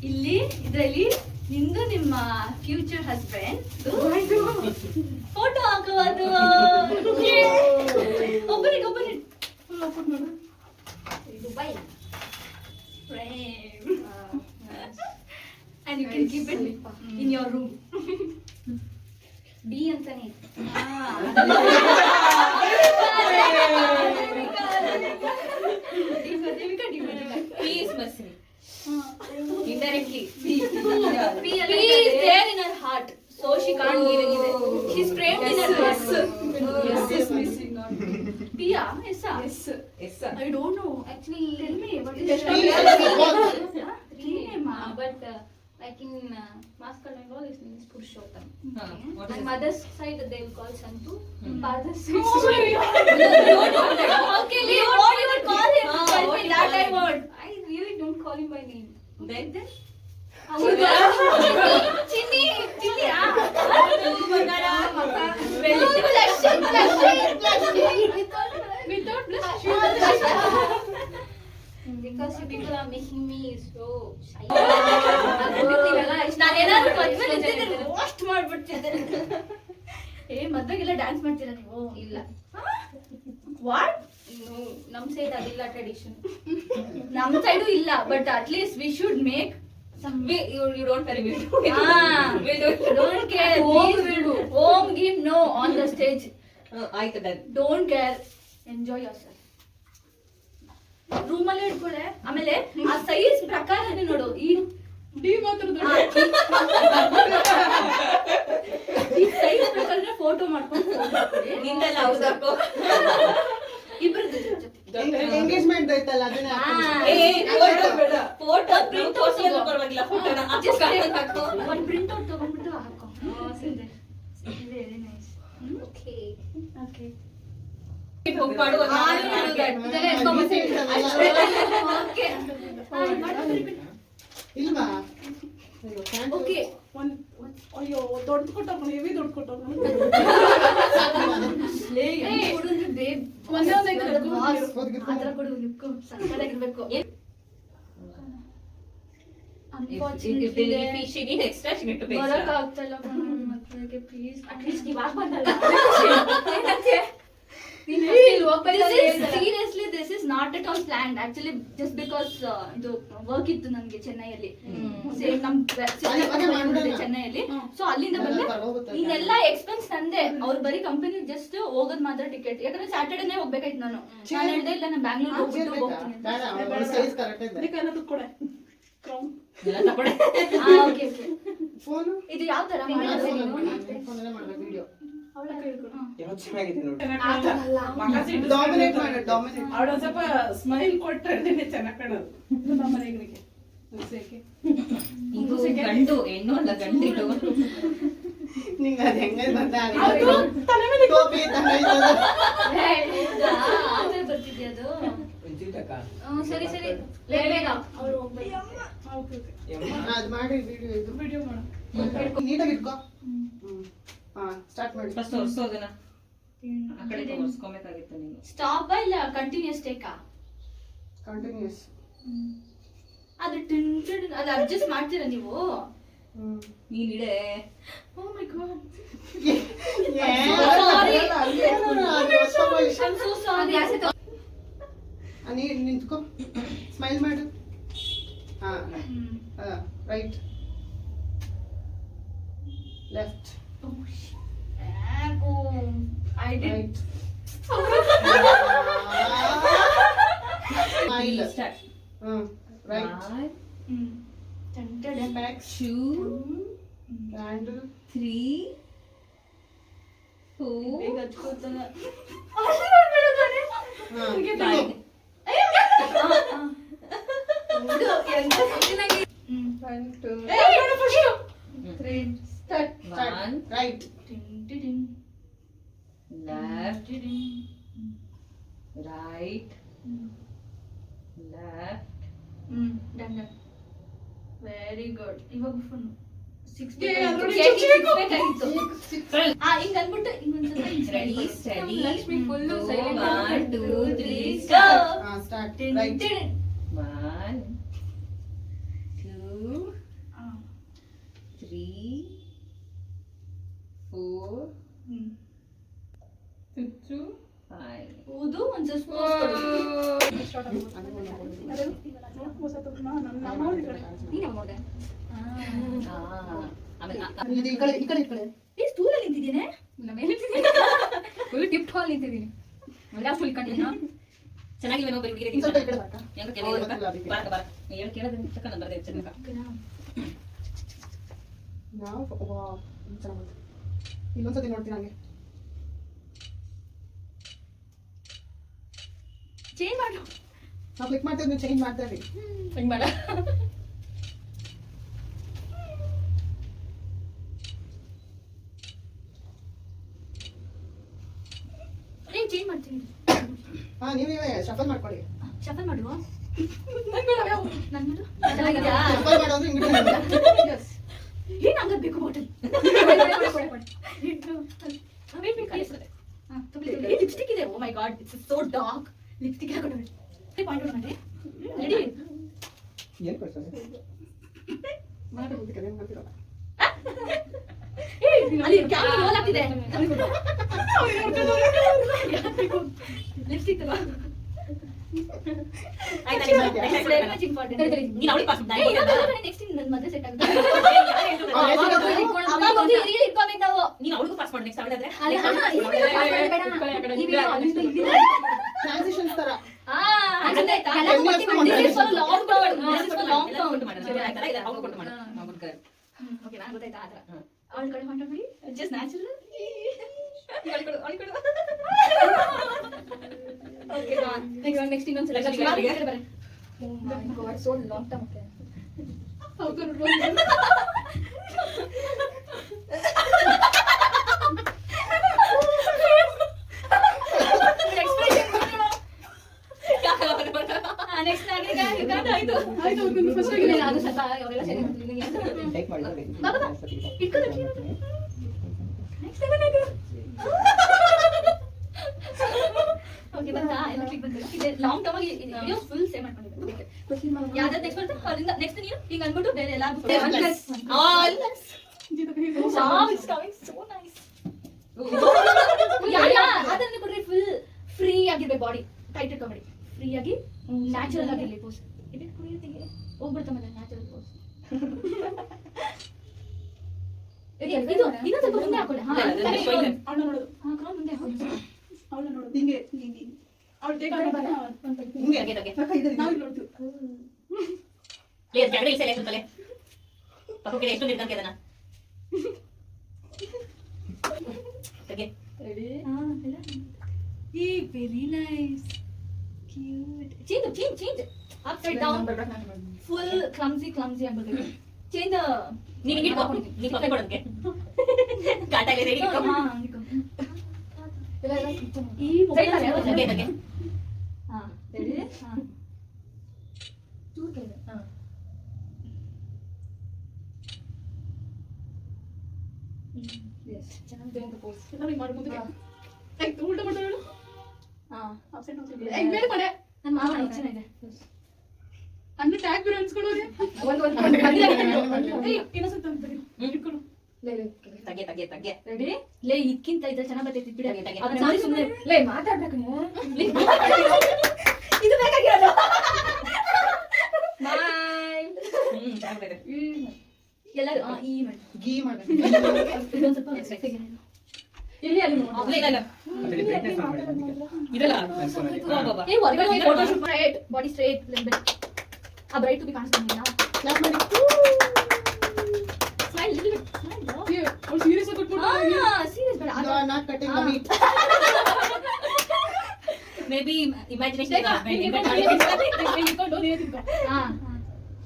ಇಲ್ಲಿ ಇದರಲ್ಲಿ ನಿಂದು ನಿಮ್ಮ ಫ್ಯೂಚರ್ ಹಸ್ಬೆಂಡ್ ಫೋಟೋ ಹಾಕುವುದು ಒಬ್ಬನಿಗೆ Dubai frame and you can keep it in your room. B ಅಂತಾನೆ P is missing. Indirectly. P is there in her heart, so she can't give it. She's framed in her heart. Yes is missing. Pia, yes. Yes. I don't know. Actually, tell me what is Three name? But like in Maskal and all, his name is Purushottam. What My is mother's side they will call Santu. Father's Oh side. my God. Okay, Leo, what you would call him? Tell me that I want. I really don't call him by name. Then? Chini. Without blush. Because you people are making me so shy. ನಾನೇನಾದ್ರೂ ಮದ್ವೆಲಿ ಇದ್ದಿದ್ರೆ roast ಮಾಡ್ಬಿಡ್ತಿದ್ದೆ. ಮದ್ವೆಗೆಲ್ಲ dance ಮಾಡ್ತೀರಾ ನೀವು? ಇಲ್ಲ. What? ನಮ್ side ಅದಿಲ್ಲ tradition. ನಮ್ಮ side ಇಲ್ಲ, but at least we should make Some way you don't carry me. we'll do it. Don't care. Please will do. Home give no on the stage. ಆಯ್ತು done. Don't care. Enjoy yourself. Room ಅಲ್ಲಿ ಇಟ್ಕೊಳ್ಳೆ. ಆಮೇಲೆ ಆ size ಪ್ರಕಾರನೇ ನೋಡು. D ಮಾತ್ರ ಈ size ಪ್ರಕಾರನೇ photo ಮಾಡ್ಕೊಂಡು ನಿಂದೆಲ್ಲ ಹೌದಾಕೋ. ಇಬ್ರದ್ದು ಜೊತೆ. ಎಂಗೇಜ್ಮೆಂಟ್ ಐತಲ್ಲ ಅದನ್ನ ಫೋಟೋ ಪ್ರಿಂಟ್ ಔಟ್ ಪರವಾಗಿಲ್ಲ ಫೋಟೋನ ಒಂದು ಪ್ರಿಂಟ್ ಔಟ್ ತಗೊಂಡ್ಬಿಟ್ಟು ಹಾಕೋ. Very nice. Okay. ಓಕೆ. ಹೋಗ್ಬಾಡು ಇದೆಲ್ಲ ಎತ್ಕೊಂಡ್ಬರ್ತೀನಿ. ಓಕೆ. ಇಲ್ವಾ ಓಕೆ. ಅಯ್ಯೋ ದೊಡ್ಡ ಕೊಟ್ಟವ್ರು ಹೆವಿ ದೊಡ್ಡ ಕೊಟ್ಟವ್ರು ಹುಡುಗರು ಬೇಬ್ ಒಂದೇ ಆತರ ಕೊಡು ಲಿಕ್ಕು ಸಕ್ಕತ್ತಾಗಿರ್ಬೇಕು. ಬರಕ್ ಆಗ್ತಲ್ಲ ಮಕ್ಕಳಿಗೆ ಪ್ಲೀಸ್ ಅಟ್ಲೀಸ್ಟ್ ಇವಾಗ ಬಂದಲ್ಲ. Seriously this is not at all planned actually just because ಇದು ವರ್ಕ್ ಇತ್ತು ನನ್ಗೆ ಚೆನ್ನೈಯಲ್ಲಿ. ಸೇಮ್ ನಮ್ ಚೆನ್ನೈಯಲ್ಲಿ. ಸೊ ಅಲ್ಲಿಂದ ಬಂದೆ. ಇನ್ನೆಲ್ಲ ಎಕ್ಸ್ಪೆನ್ಸ್ ನಂದೆ. ಅವ್ರು ಬರೀ ಕಂಪನಿ ಜಸ್ಟ್ ಹೋಗೋದ್ ಮಾತ್ರ ಟಿಕೆಟ್. ಯಾಕಂದ್ರೆ ಸ್ಯಾಟರ್ಡೇನೆ ಹೋಗ್ಬೇಕಾಯ್ತು ನಾನು ಹೇಳ್ದೆ ಇಲ್ಲ ನಾನು ಬ್ಯಾಂಗ್ಳೂರ್ ಹೋಗ್ಬಿಟ್ಟು ಹೋಗ್ತೀನಿ ಅಂತ. ಸೈಜ್ ಕರೆಕ್ಟ್ ಇದೆ. ಅದಕ್ಕೆ ಅನ್ನೋದು ಕೊಡೆ ಕ್ರೌನ್ ಓಕೆ ಓಕೆ. ಫೋನ್ ಇದು ಯಾವ ತರ ಮಾಡೋದು? ಫೋನಲ್ಲೇ ಮಾಡ್ಬೇಕು ವಿಡಿಯೋ. ಅವಳ ಕೇಳ್ಕೊಂಡು ಏನೋ ಚೆನ್ನಾಗಿದೆ ನೋಡಿ. ಡಾಮಿನೇಟ್ ಮಾಡಿ ಡಾಮಿನೇಟ್. ಅವಳ ಸ್ವಲ್ಪ ಸ್ಮೈಲ್ ಕೊಟ್ಟರೆ ಚೆನ್ನಾಗಿ ಕಾಣೋದು. ಇದು ನಮ್ಮ ಮನೆಗಳಿಗೆ ಇದು ಗಂಡು ಹೆಣ್ಣು ಅಲ್ಲ ಗಂಡಿದು. ನಿಂಗೆ ಅದು ಹೆಂಗೆ ಬಂದ ತಲೆ ಮೇಲೆ ಟೋಪಿ ತಂಗೈತದ. ಆಮೇಲೆ ಬರ್ತಿದ್ಯಾ ಅದು? ಸರಿ ಸರಿ ಬೇಗ ಅವ್ರು ಹೋಗ್ಬೇಕು. ಅದು ಮಾಡಿ ವಿಡಿಯೋ ಇದು ವಿಡಿಯೋ ಮಾಡು. ನೀಟಾಗಿ ಇಟ್ಕೋ. ಹಾ ಸ್ಟಾರ್ಟ್ ಮಾಡಿ. ಫಸ್ಟ್ ಒರ್ಸೋದನ್ನ ಆ ಕಡೆ ಒರ್ಸ್ಕೊಬೇಕಾಗಿತ್ತು ನೀನು. ಸ್ಟಾಪ್ ಇಲ್ಲ ಕಂಟಿನ್ಯೂಸ್ ಟೇಕಾ? ಕಂಟಿನ್ಯೂಸ್. ಅದು ಅದು ಅಡ್ಜಸ್ಟ್ ಮಾಡ್ತೀರಾ ನೀವು? ನೀನ್ ಇಡೆ. Oh my god. I am so sorry. ನೀನು ನಿಂತ್ಕೋ. ಸ್ಮೈಲ್ ಮಾಡು. ಹಾ right left I did right smile. Start. Right 1 back 2 candle 3 4 ಬೇಗ ಹಚ್ಕೋತಾನೆ. 5 1 2 3 start. 1 right left right left done very good. ಇವಾಗ ಫೋನ್ 6 ಏ, ಅದ್ರಲ್ಲಿ ಬೇಕಾಗಿತ್ತು. ಹಿಂಗ್ ಅಂದ್ಬಿಟ್ಟು ಹಿಂಗ್ Steady, steady. Lakshmi full Go, silent. 1, 2, 3, Go. Start Tin, right tin. 1, 2, 3, 4, 5. ಊದು ಒಂಚೂರು ಸ್ಪೂನ್ ಕೊಡು. ನೀನೇ ನೋಡೆ. ಇದು ಈ ಕಡೆ ಇಟ್ಕೊಳ್ಳಿ. ಈ ಸ್ಟೂಲಲ್ಲಿ ನಿಂತಿದ್ದೀನಿ. ಇಲ್ಲ ಮೇಲೆ ನಿಂತಿದ್ದೀನಿ. ಫುಲ್ ಟಿಪ್ ಹಾಲ್ ನಿಂತಿದ್ದೀನಿ. ಒಳ್ಳೆ ಫುಲ್ ಕಂಡಿದ್ದೀನಾ? ಚೆನ್ನಾಗಿಲ್ಲ ನಾವು ಬರೀ ಇನ್ನು ಸ್ವಲ್ಪ ಈ ಕಡೆ ಬಾಕ. ಹೆಂಗ ಕೇಳಿದ್ರೆ ಬಾರ ಹೇಳಿ ಕೇಳೋದ್ರಿಂದ ತಕ್ಕ ನಾನು ಬರ್ದೆ ಚೆನ್ನಾಗ ನಾವು ವಾವ್ ಚೆನ್ನಾಗಿ ಬಂತು. ಇನ್ನೊಂದ್ಸತಿ ನೋಡ್ತೀನಿ ಹಂಗೆ. ಚೇಂಜ್ ಮಾಡು. ನಾವು ಕ್ಲಿಕ್ ಮಾಡ್ತಾ ನೀವು ಚೇಂಜ್ ಮಾಡ್ತಾ ಇರಿ. ಹಿಂಗ್ ಮಾಡ. ನೀನ್ ಚೇಂಜ್ ಮಾಡ್ತೀನಿ. ಹಾ ನೀವೇ ಶಫಲ್ ಮಾಡ್ಕೊಳ್ಳಿ. ಶಫಲ್ ಮಾಡುವ. ನನ್ ಬೇಡ ಯಾವ ನನ್ ಮಾಡು. ಚೆನ್ನಾಗಿದ್ಯಾ? ಶಫಲ್ ಮಾಡೋದ್ರೆ ಹಿಂಗೆ Yes. ಏನ್ ಹಂಗಬೇಕು ಬಾಟಲ್? ಲಿಪ್ಸ್ಟಿಕ್ ಇದೆ. Oh my god, it's so dark. Lipstick ಹಾಕೊಂಡು ಪಾಯಿಂಟ್ ಔಟ್ ಮಾಡಿ. ರೆಡಿ? ಏನು ಕೊಡ್ತಾರೆ ಮಾಡೋದು ಕರೆ ಮಾಡ್ತಿರಲ್ಲ. ಅಲ್ಲಿ ಕ್ಯಾಮೆರಾ ರೋಲ್ ಆಗ್ತಿದೆ. ಲಿಪ್ಸ್ಟಿಕ್ ತಗೋ. ನೀನು ಅವಳಿಗೆ ಪಾಸ್ ನೆಕ್ಸ್ಟ್ ನನ್ನ ಮದುವೆ ಸೆಟ್ ಆಗುತ್ತೆ. ನೀನು ಅವಳಿಗೂ ಪಾಸ್ ಮಾಡಿ ನೆಕ್ಸ್ಟ್ ಅವಳಾದ್ರೆ ಟ್ರಾನ್ಸಿಷನ್ಸ್ ತರ. ಅವಳ ಕಡೆ ಮಾತಾಡಿ ಜಸ್ಟ್ ನ್ಯಾಚುರಲ್. ನೆಕ್ಸ್ಟ್ ಇನ್ನೊಂದ್ಸಲ ಸೋ ಲಾಂಗ್ ಟರ್ಮ್. ನೆಕ್ಸ್ಟ್ ಅದು ಸ್ವಲ್ಪ ಅವೆಲ್ಲ ಸರಿ ಟೈಪ್ ಮಾಡಿ ಓಕೆ ಬಂತಾ ಎಲ್ಲ ಕ್ಲಿಕ್ ಬಂತು. ಇದೆ ಲಾಂಗ್ ಟರ್ಮ್ ಆಗಿ ವಿಡಿಯೋ ಫುಲ್ ಸೇವ್ ಮಾಡ್ಕೊಂಡಿದ್ದೆ. ಯಾವ್ದು ನೆಕ್ಸ್ಟ್ ಬರುತ್ತೆ ಅದರಿಂದ ನೆಕ್ಸ್ಟ್ ನೀನು ಹಿಂಗೆ ಅನ್ಬಿಟ್ಟು ಬೇರೆ ಎಲ್ಲ all wow it's coming so nice. ಯಾ ಅದನ್ನ ಕೊಡ್ರಿ. ಫುಲ್ ಫ್ರೀ ಆಗಿರ್ಬೇಕು ಬಾಡಿ. ಟೈಟ್ ಇಟ್ಕೊಂಬೇಡಿ. ಫ್ರೀ ಆಗಿ ನ್ಯಾಚುರಲ್ ಆಗಿರ್ಲಿ ಪೋಸ್. ಇದಕ್ಕೆ ಕುಡಿಯುತ್ತಿಗೆ ಹೋಗ್ಬಿಡ್ತಾಮಲ್ಲ ನ್ಯಾಚುರಲ್ ಪೋಸ್. ಇದು ಇನ್ನೊಂದು ಸ್ವಲ್ಪ ಮುಂದೆ ಹಾಕೊಳ್ಳಿ. ಹಾ ಅವಳ ನೋಡು. ಹಾ ಕ್ರೌನ್ ಮುಂದೆ ಹಾಕೊಳ್ಳಿ. ಅವಳ ನೋಡು. ಹಿಂಗೆ ಹಿಂಗೆ ಅವಳು ಬೇಗ ಹಿಂಗೆ ನಾವು ನೋಡ್ತೀವಿ. ಕೆಳಗಡೆ ಈ ಸಲ ಎಷ್ಟುತ್ತಲೆ ಪಕ್ಕಕ್ಕೆ ಎಷ್ಟು ನಿಂತಂತೆ ಅದನ್ನ ರೆಡಿ? ಹಾ ಎಲ್ಲ ಈ very nice cute. Change upside down full clumsy ಆಗ್ಬಿಡ್ಬೇಕು. ಚೇಂಜ್ ನೀನು ಹಿಂಗೆ ಇಟ್ಕೊ ನೀನು ಪಕ್ಕ ಕೊಡೋದಕ್ಕೆ ಕಾಟ ಇಲ್ಲ ರೆಡಿ ಇಟ್ಕೊ ಹಾ ಈ ಮೊಬೈಲ್ ಬಗ್ಗೆ ಹಾ ರೆಡಿ? ಹಾ ಚೂರ್ ಕೆಳಗೆ. ಹಾ ಎಸ್ ಚೆನ್ನಾಗಿ ಪೋಸ್ ಎಲ್ಲ ಮಾಡು ಮುಂದೆ. ಲೈಕ್ ಉಲ್ಟಾ ಮಾಡೋಳು. ಹಾ ಅಪ್ಸೆಟ್ ಡೌನ್. ಏ ಬೇಡ ಮಾಡೆ. ನನ್ನ ಮಾವ ಚೆನ್ನಾಗಿದೆ. ಅನ್ನ ಟ್ಯಾಗ್ ಬಿಡು ಅನ್ಸ್ಕೊಳ್ಳೋದೆ. ಏ ಇನ್ನೊಂದು ಸ್ವಲ್ಪ ಇಟ್ಕೊಳ್ಳು. ತಗ್ಗೆ ರೆಡಿ? ಲೇ ಇದಕ್ಕಿಂತ ಇದು ಚೆನ್ನಾಗಿ ಬರ್ತೈತಿ ಬಿಡ. ತಗೆ. ಅದು ಸಾರಿ ಸುಮ್ಮನೆ ಲೇ ಮಾತಾಡ್ಬೇಕು ನೀವು. ಇದು ಬೇಕಾಗಿರೋದು. ಬಾಯ್. ಚೆನ್ನಾಗಿದೆ ಎಲ್ಲರೂ ಈ ಮಾಡಿ ಗೀ ಮಾಡ್ಬೇಕು. ಇದೊಂದು ಸ್ವಲ್ಪ ಇಲ್ಲಿ ಅಲ್ಲಿ ಇಲ್ಲ ಅದರಲ್ಲಿ ಬ್ರೈಟ್ನೆಸ್ ಮಾಡಿ ಇದಲ್ಲ ಏ ಹೊರಗಡೆ photo shoot straight body straight ಆ ಬ್ರೈಟ್ ಟು ಬಿ ಕಾಣಿಸ್ತಾನೆ. ಕ್ಲಾಪ್ ಮಾಡಿ. Smile little bit smile. ಏ ಅವಳು ಸೀರಿಯಸ್ ಆಗಿ ಕೊಟ್ಬಿಟ್ಟು. ಸೀರಿಯಸ್ ಬೇಡ. No, I'm not cutting the meat. Maybe imagination ಇಟ್ಕೊಂಡು ನೀನೇ ತಿನ್ಕೊ. ಹಾ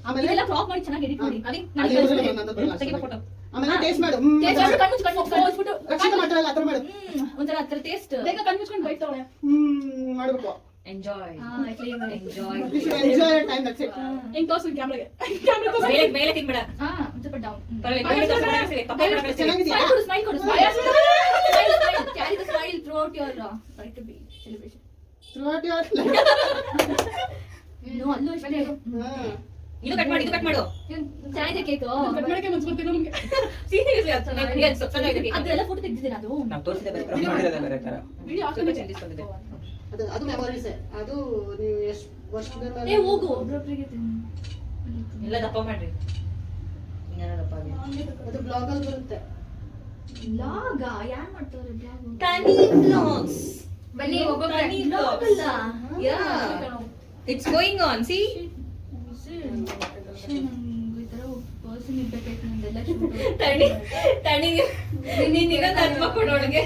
ಆಮೇಲೆ ಇದೆಲ್ಲ ಕ್ರಾಪ್ ಮಾಡಿ ಚೆನ್ನಾಗಿ ಎಡಿಟ್ ಮಾಡಿ. ಅಲ್ಲಿ ಒಂದೊಂದು ಬರಲ್ಲ ಅಷ್ಟೇ. ತೆಗಿಬ ಫೋಟೋ ಆಮೇಲೆ ಟೇಸ್ಟ್ ಮಾಡು. ಟೇಸ್ಟ್ ಮಾಡಿ ಕಣ್ಣು ಮುಚ್ಚಿಬಿಟ್ಟು ರಕ್ಷಣೆ ಮಾಡ್ತಾರಲ್ಲ ಆ ಥರ ಮಾಡು. ಒಂಥರ ಹತ್ರ ಟೇಸ್ಟ್ ಬೇಗ ಕಣ್ಣು ಮುಚ್ಕೊಂಡು ಬೈಟ್ ತಗೊಳ್ಳೆ. ಮಾಡ್ಬೇಕು. Enjoy enjoy You should enjoy your time, that's it. ಹೆಂಗ್ ತೋರ್ಸು ಕ್ಯಾಮ್ರಾಗೆ. ಕ್ಯಾಮ್ರಾ ತೋರ್ಸು. ಮೇಲೆ ತಿನ್ಬೇಡ ಹಾ ಒಂದು ಸ್ವಲ್ಪ ಡೌನ್. ಪರವಾಗಿಲ್ಲ ಚೆನ್ನಾಗಿದ್ಯಾ? ಸ್ಮೈಲ್ ಕೊಡು ಸ್ಮೈಲ್ ಕೊಡು. Carry the smile through throughout your right to be celebration. Throughout your no ಅಲ್ಲೂ ಅಷ್ಟೇ. ಇದು ಕಟ್ ಮಾಡು ಚೆನ್ನಾಗಿದೆ ಕೇಕ್. ಕಟ್ ಮಾಡಕ್ಕೆ ಮನ್ಸು ಬರ್ತಿಲ್ಲ ನಮ್ಗೆ. ಸೀರಿಯಸ್ಲಿ ಅದು ಚೆನ್ನಾಗಿದೆ, ಅದು ಚೆನ್ನಾಗಿದೆ. ಅದೆಲ್ಲ ಫೋಟೋ ತೆಗ್ದಿದ್ದೀರಾ ಅದು? ನಾವು ತೋರಿಸಿದೆ ಬೇರೆ ತರ ಮಾಡಿರೋದೇ ಬೇರೆ ತರ. ವಿಡಿಯೋ ಸ್ವಲ್ಪ ಹಾಕೊಂಡು ಚೇಂಜಸ್ ಬಂದಿದೆ. ಅದು ಮೆಮೊರೀಸ್. ಅದು ನೀವು ಎಷ್ಟು ವರ್ಷದಿಂದ ಏ ಹೋಗು ಒಬ್ರೊಬ್ರಿಗೆ ಎಲ್ಲ ದಪ್ಪ ಮಾಡ್ರಿ. ಇನ್ನೇನೋ ದಪ್ಪ ಆಗಿದೆ. ಅದು ಬ್ಲಾಗಲ್ಲಿ ಬರುತ್ತೆ. ಬ್ಲಾಗ ಯಾರು ಮಾಡ್ತಾರೆ ಬ್ಲಾಗ್? Tiny vlogs. ಬನ್ನಿ ಒಬ್ಬೊಬ್ರೆ Tiny ಬ್ಲಾಗ್ vlogs. ಅಲ್ಲ. Yeah. It's going on. See? ಈ ತರ ಪರ್ಸನ್ ಇರ್ಬೇಕಾಯ್ತು ನಂದೆಲ್ಲ. ತಣಿ ನೀನೀಗ ನನ್ನ ಮಕ್ಕಳು ಒಳಗೆ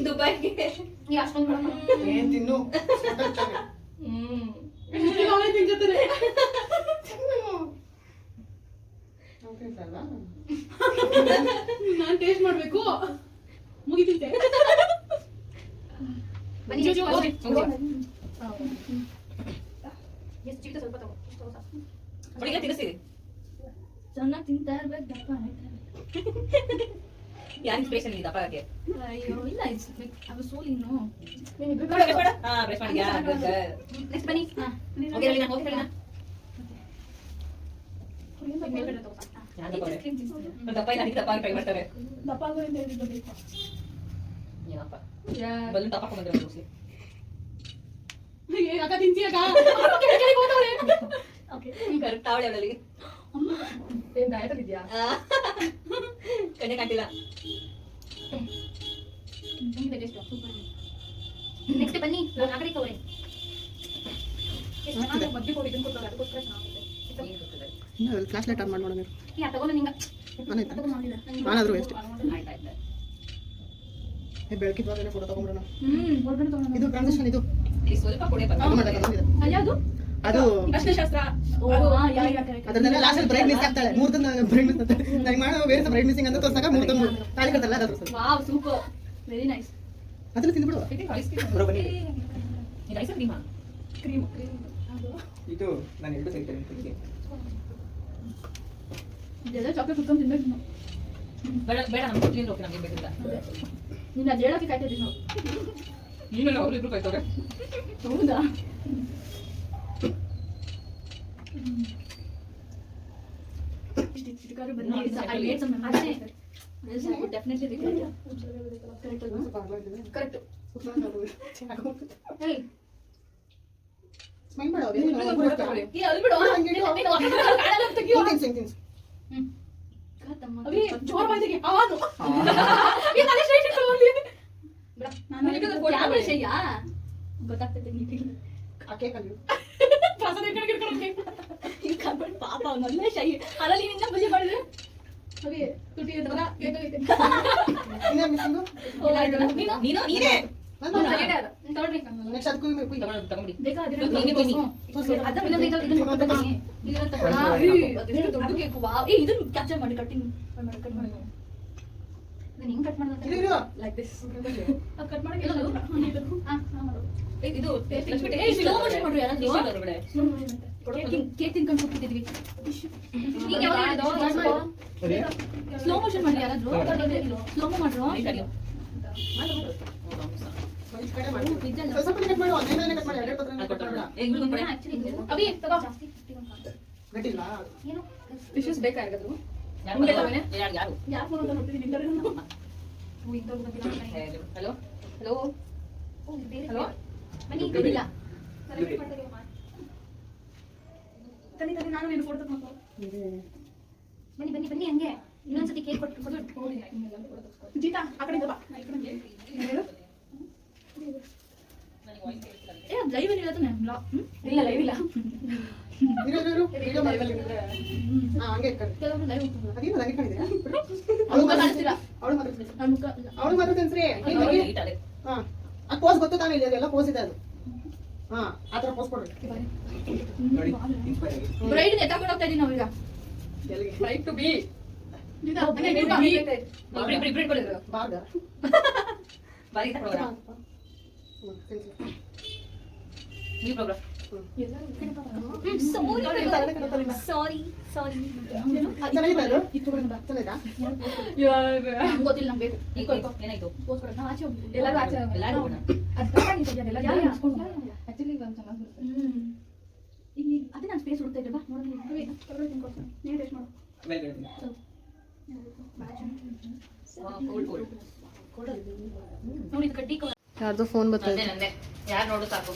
ದುಬೈಗೆ ಅಷ್ಟೊಂದು ಏನ್ ತಿನ್ನು ಅವನೇ ತಿಂಜುತ್ತಾರೆ. ನಾನ್ ಟೇಸ್ಟ್ ಮಾಡ್ಬೇಕು. ಮುಗಿತಿದ್ದೆ. ಬನ್ನಿ ಎಷ್ಟು ಚಿಕ್ಕ ಸ್ವಲ್ಪ ತಗೋ. ಹುಡುಗ ತಿನ್ನಿಸಿ. ಚೆನ್ನಾಗಿ ತಿಂತಾ ಇರ್ಬೇಕು, ದಪ್ಪ ಆಯ್ತಾ. ಯಾರು ಇನ್ಸ್ಪಿರೇಷನ್ ಇದೆ ದಪ್ಪ ಆಗಕ್ಕೆ? ಅಯ್ಯೋ ಇಲ್ಲ, it's like I was so lean. No ಬೇಡ. ಹಾ ಬ್ರಷ್ ಮಾಡಿ. Yeah good. ನೆಕ್ಸ್ಟ್ ಬನ್ನಿ. Okay Raveena, okay Raveena. ಮೇಲ್ಗಡೆ ತಗೋ. ಯಾರು ದಪ್ಪ ಇಲ್ಲ, ಅದಕ್ಕೆ ದಪ್ಪ ಆಗಿ ಟ್ರೈ ಮಾಡ್ತಾರೆ. ದಪ್ಪ ಆಗೋದ್ರಿಂದ ಹೇಳಿದ್ದು ಬೇಕು. ಏನಪ್ಪ ಬಲೂನ್ ದಪ್ಪ ಹಾಕೊಂಡ್ಬಂದ್ರೆ ಮೋಸ್ಟ್ಲಿ. ಅಕ್ಕ ತಿಂತಿ ಅಕ್ಕ. ಓಕೆ ಕರೆಕ್ಟ್ ಅವಳೆ ಅವಳಿಗೆ ಏನ್ ಡಯಟ್ ಇದೆಯಾ? ಕಣ್ಣೆ ಕಾಣ್ತಿಲ್ಲ. ನೆಕ್ಸ್ಟ್ ಬನ್ನಿ, ನಾನು ಆ ಕಡೆ ತಗೋರಿ. ಮಧ್ಯೆ ಕೊಡಿ, ಇದನ್ನ ಕೊಡ್ತಾರೆ, ಅದಕ್ಕೋಸ್ಕರ ಚೆನ್ನಾಗಿದೆ. ಏನ್ ಗೊತ್ತಿದೆ? ಇನ್ನು ಫ್ಲಾಶ್ ಲೈಟ್ ಆನ್ ಮಾಡಿ ನೋಡೋಣ. ಯಾ ತಗೊಂಡು ನಿಂಗೆ ಆನಾಯ್ತಾ? ಮಾಡಿಲ್ಲ. ಆನಾದ್ರೂ ಎಷ್ಟು ಆಯ್ತಾಯ್ತು. ಬೆಳಕಿದ ಬಾಗಲೇ ಫೋಟೋ ತಗೊಂಡ್ಬಿಡೋಣ. ಹೊರಗಡೆ ತಗೊಂಡು ಇದು ಟ್ರಾನ್ಸಿಷನ್. ಇದು ಇಲ್ಲಿ ಸ್ವಲ್ಪ ಕೊಡೆ ಅದು ಬಂತು. ಮಾಡಕ್ಕಾಗಲ್ಲ. ಯಾವುದು? ಅದು ಅಷ್ಟಶಾಸ್ತ್ರ. ಓ, ಯಾ ಅದನ್ನೆಲ್ಲ ಲಾಸ್ಟ್ ಅಲ್ಲಿ ಬ್ರೈಟ್ ಮಿಸ್ ಆಗ್ತಾಳೆ. ಮೂರ್ತನ ಬ್ರೈಟ್ ಮಿಸ್ ಆಗ್ತಾಳೆ. ನನಗೆ ಮಾಡೋ ಬೇರೆ ಬ್ರೈಟ್ ಮಿಸ್ಸಿಂಗ್ ಅಂತ ತೋರ್ಸಾಕ ಮೂರ್ತನ ತಾಳಿ ಕಟ್ಟಲ್ಲ ಅದು ತೋರ್ಸೋದು. Wow super, very nice. ಅದನ್ನ ತಿಂದ್ಬಿಡು. ಬರೋ ಬನ್ನಿ. ಇದು ಐಸ್ ಕ್ರೀಮಾ? ಕ್ರೀಮ್. ಇದು ನಾನು ಎರಡು ತೆಗಿತೇನೆ. ಇದೆಲ್ಲ ಚಾಕ್ಲೇಟ್ ಕುತ್ಕೊಂಡು ತಿನ್ಬೇಕು ನಾವು. ಬೇಡ ಬೇಡ, ನಮ್ಗೆ ಕೊಡ್ಲಿಲ್ಲ. ಓಕೆ, ನಮಗೆ ಬೇಕಿಲ್ಲ. ನೀನು ಅದು ಹೇಳೋಕೆ ಕಾಯ್ತಿದ್ದೀವಿ ನಾವು. ನೀನು ಅವ್ರು ಇಬ್ರು ಕಾಯ್ತವ್ರೆ. ಹೌದಾ? ಚಿಟಕಾರು ಬನ್ನಿ. I made some memories. Yes, I would definitely regret it. Correct. Hey, smile ಮಾಡು. ಈ ಅಲ್ಲಿ ಬಿಡು. ಕಾಣಲ್ಲ ಅಂತ ತೆಗಿಯೋ. ಅವಿ ಜೋರ್ ಬಾಯ್ದಿಗೆ ಆವಾನು. ಈ ತಲೆ ಸ್ಟ್ರೈಟ್ ಇಟ್ಟು ಹೋಗ್ಲಿ. ಬಿಡ. ನಾನು ಇದಕ್ಕೆ ಕ್ಯಾಮರಾ ಶೇಯಾ ಗೊತ್ತಾಗ್ತದೆ ನಿಮಗೆ. ಆ ಕೇಕ್ ಅಲ್ಲಿ ಪ್ರಸಾದ ಇಟ್ಕೊಂಡು ಈ ಕಬಡ್ ಪಾಪ ಅವನಲ್ಲ ಶೈ ಅರಲ್ಲಿ ನಿನ್ನ ಬಜೆ ಮಾಡಿದ್ರೆ ಅವಿ ತುಟಿ ಇದ್ದಲ್ಲ ಕೇಕ್ ಐತೆ. ಇನ್ನೇ ಮಿಸ್ಸಿಂಗು. ನೀನೇ ನಾನು ತಗೊಳ್ರಿ. ನೆಕ್ಸ್ಟ್ ಅದಕ್ಕೂ ಕುಯ್. ತಗೊಂಡಿ. ಬೇಕಾದ್ರೆ ನೀನೇ ಬನ್ನಿ. ಅದನ್ನ ಇದನ್ನ ಕೊಡ್ತೀನಿ. ಇದನ್ನ ತಗೊಳ್ಳಿ. ಅದೆಷ್ಟು ದೊಡ್ಡ ಕೇಕ್. ವಾವ್. ಏ ಇದನ್ನ ಕ್ಯಾಪ್ಚರ್ ಮಾಡಿ ಕಟಿಂಗ್ ಮಾಡಿ ಕಟ್ ಮಾಡಿ. ಇದನ್ನ ಹಿಂಗ್ ಕಟ್ ಮಾಡೋದು ಇರು, ಇರು. Like this. ಅದು ಕಟ್ ಮಾಡಕ್ಕೆ ಇಲ್ಲ. ಮಾಡು. ಇದು ಏ ಸ್ಲೋ ಮೋಷನ್ ಮಾಡ್ರು ಯಾರಾದ್ರೂ. ಹೊರಗಡೆ ಕೇಕ್ ತಿನ್ಕೊಂಡು ಕೂತಿದ್ವಿ. ಈಗ ಯಾವಾಗ ಹೇಳಿದ್ದು? ಸ್ಲೋ ಮೋಷನ್ ಮಾಡಿ ಯಾರಾದ್ರೂ. ಸ್ಲೋ ಮೋ ಮಾಡ್ರು. ಈ ಕಡೆ ಮಾಡು. ಸ್ವಲ್ಪ ಕಟ್ ಮಾಡು. ಅದೇನೇ ಕಟ್ ಮಾಡಿ. ಎರಡು ಪತ್ರ ಕಟ್ ಮಾಡು. ಅವಿ ತಗೋ. ಗಟ್ಟಿಲ್ಲ. ಏನು ಟಿಶ್ಯೂಸ್ ಬೇಕಾಗಿರೋದು. ಯಾರು ಯಾಕೆ ಫೋನ್ ಅಂತ ನೋಡ್ತಿದ್ದೀನಿ ಇಂಟರ್ವ್ಯೂ. ಹಲೋ ಹಲೋ ಹಲೋ ಬನ್ನಿ ಗೊತ್ತಿಲ್ಲ. ತನಿ ನಾನು ನೀನು ಫೋಟೋ ತಗೊಂಡು. ಬನ್ನಿ ಬನ್ನಿ ಬನ್ನಿ ಹಂಗೆ ಇನ್ನೊಂದ್ಸತಿ ಕೇಕ್ ಕೊಟ್ಟು ಜೀತಾ ಆ ಕಡೆ ಬಾ. ಈ ಕಡೆ ಏ ಲೈವ್ ಅಲ್ಲಿ ಇರೋದು ನಾನು ಬ್ಲಾಗ್. ಇಲ್ಲ ಲೈವ್ ಇಲ್ಲ. ಇರು, ಇರು, ಇರು. ವಿಡಿಯೋ ಮಾಡಿ. ಹಾ, ಹಂಗೆ ಇಟ್ಕೊಳ್ಳಿ. ಕೆಲವರು ಲೈವ್ ಹೋಗ್ತಾರೆ. ಅದೇನು ನನಗೆ ಕಾಣಿದೆ. ಅವ್ಳು ಕಾಣಿಸ್ತಿಲ್ಲ. ಅವಳು ಮಾತ್ರ ನನ್ನ ಮುಖ ಇಲ್ಲ. ಅವಳು ಮಾತ್ರ ತಿನ್ಸ್ರಿ. ಹಾ, ಆ ಪೋಸ್ ಗೊತ್ತು ತಾನೇ. ಇಲ್ಲಿ ಎಲ್ಲ ಪೋಸ್ ಇದೆ ಅದು. ಹಾ, ಆ ಥರ ಪೋಸ್ ಕೊಡ್ರಿ. ಬ್ರೈಡ್ ಎತ್ತಾಕೊಂಡು ಹೋಗ್ತಾ ಇದೀವಿ ನಾವೀಗ. ಎಲ್ಲಿಗೆ? Right to be. ಜೀತಾ ಬಾರ್ಗ. ಬಾರಿ ತಗೊಳ್ಳೋಣ. ತಿನ್ಸಿ. ನೀವು ಪ್ರೋಗ್ರಾಮ್ ಸಾರಿ ಸಾರಿ ಗೊತ್ತಿಲ್ಲ ನಂಗೆ ಬೇಕು ಏನಾಯ್ತು ನಾವು ಆಚೆ ಹೋಗ್ತೀವಿ ಎಲ್ಲರೂ ಆಚೆ ಹೋಗೋಣ ಅದು ಬೇಕಾಗಿತ್ತು ಅದೆಲ್ಲ ಜಾಗ ಹಾಕೊಂಡು ಆಕ್ಚುಲಿ ಒಂದು ಚೆನ್ನಾಗಿ ಬರುತ್ತೆ ಇಲ್ಲಿ ಅದೇ ನಾನು ಸ್ಪೇಸ್ ಹುಡ್ತಾ ಇದ್ದೆ ಬಾ ನೋಡೋಣ ನೀನು ಟೇಸ್ಟ್ ಮಾಡು ನೋಡಿ ಇದು ಕಟ್ಟಿ ಯಾರ್ದು ಫೋನ್ ಬರ್ತದೆ ಯಾರು ನೋಡು ಸಾಕು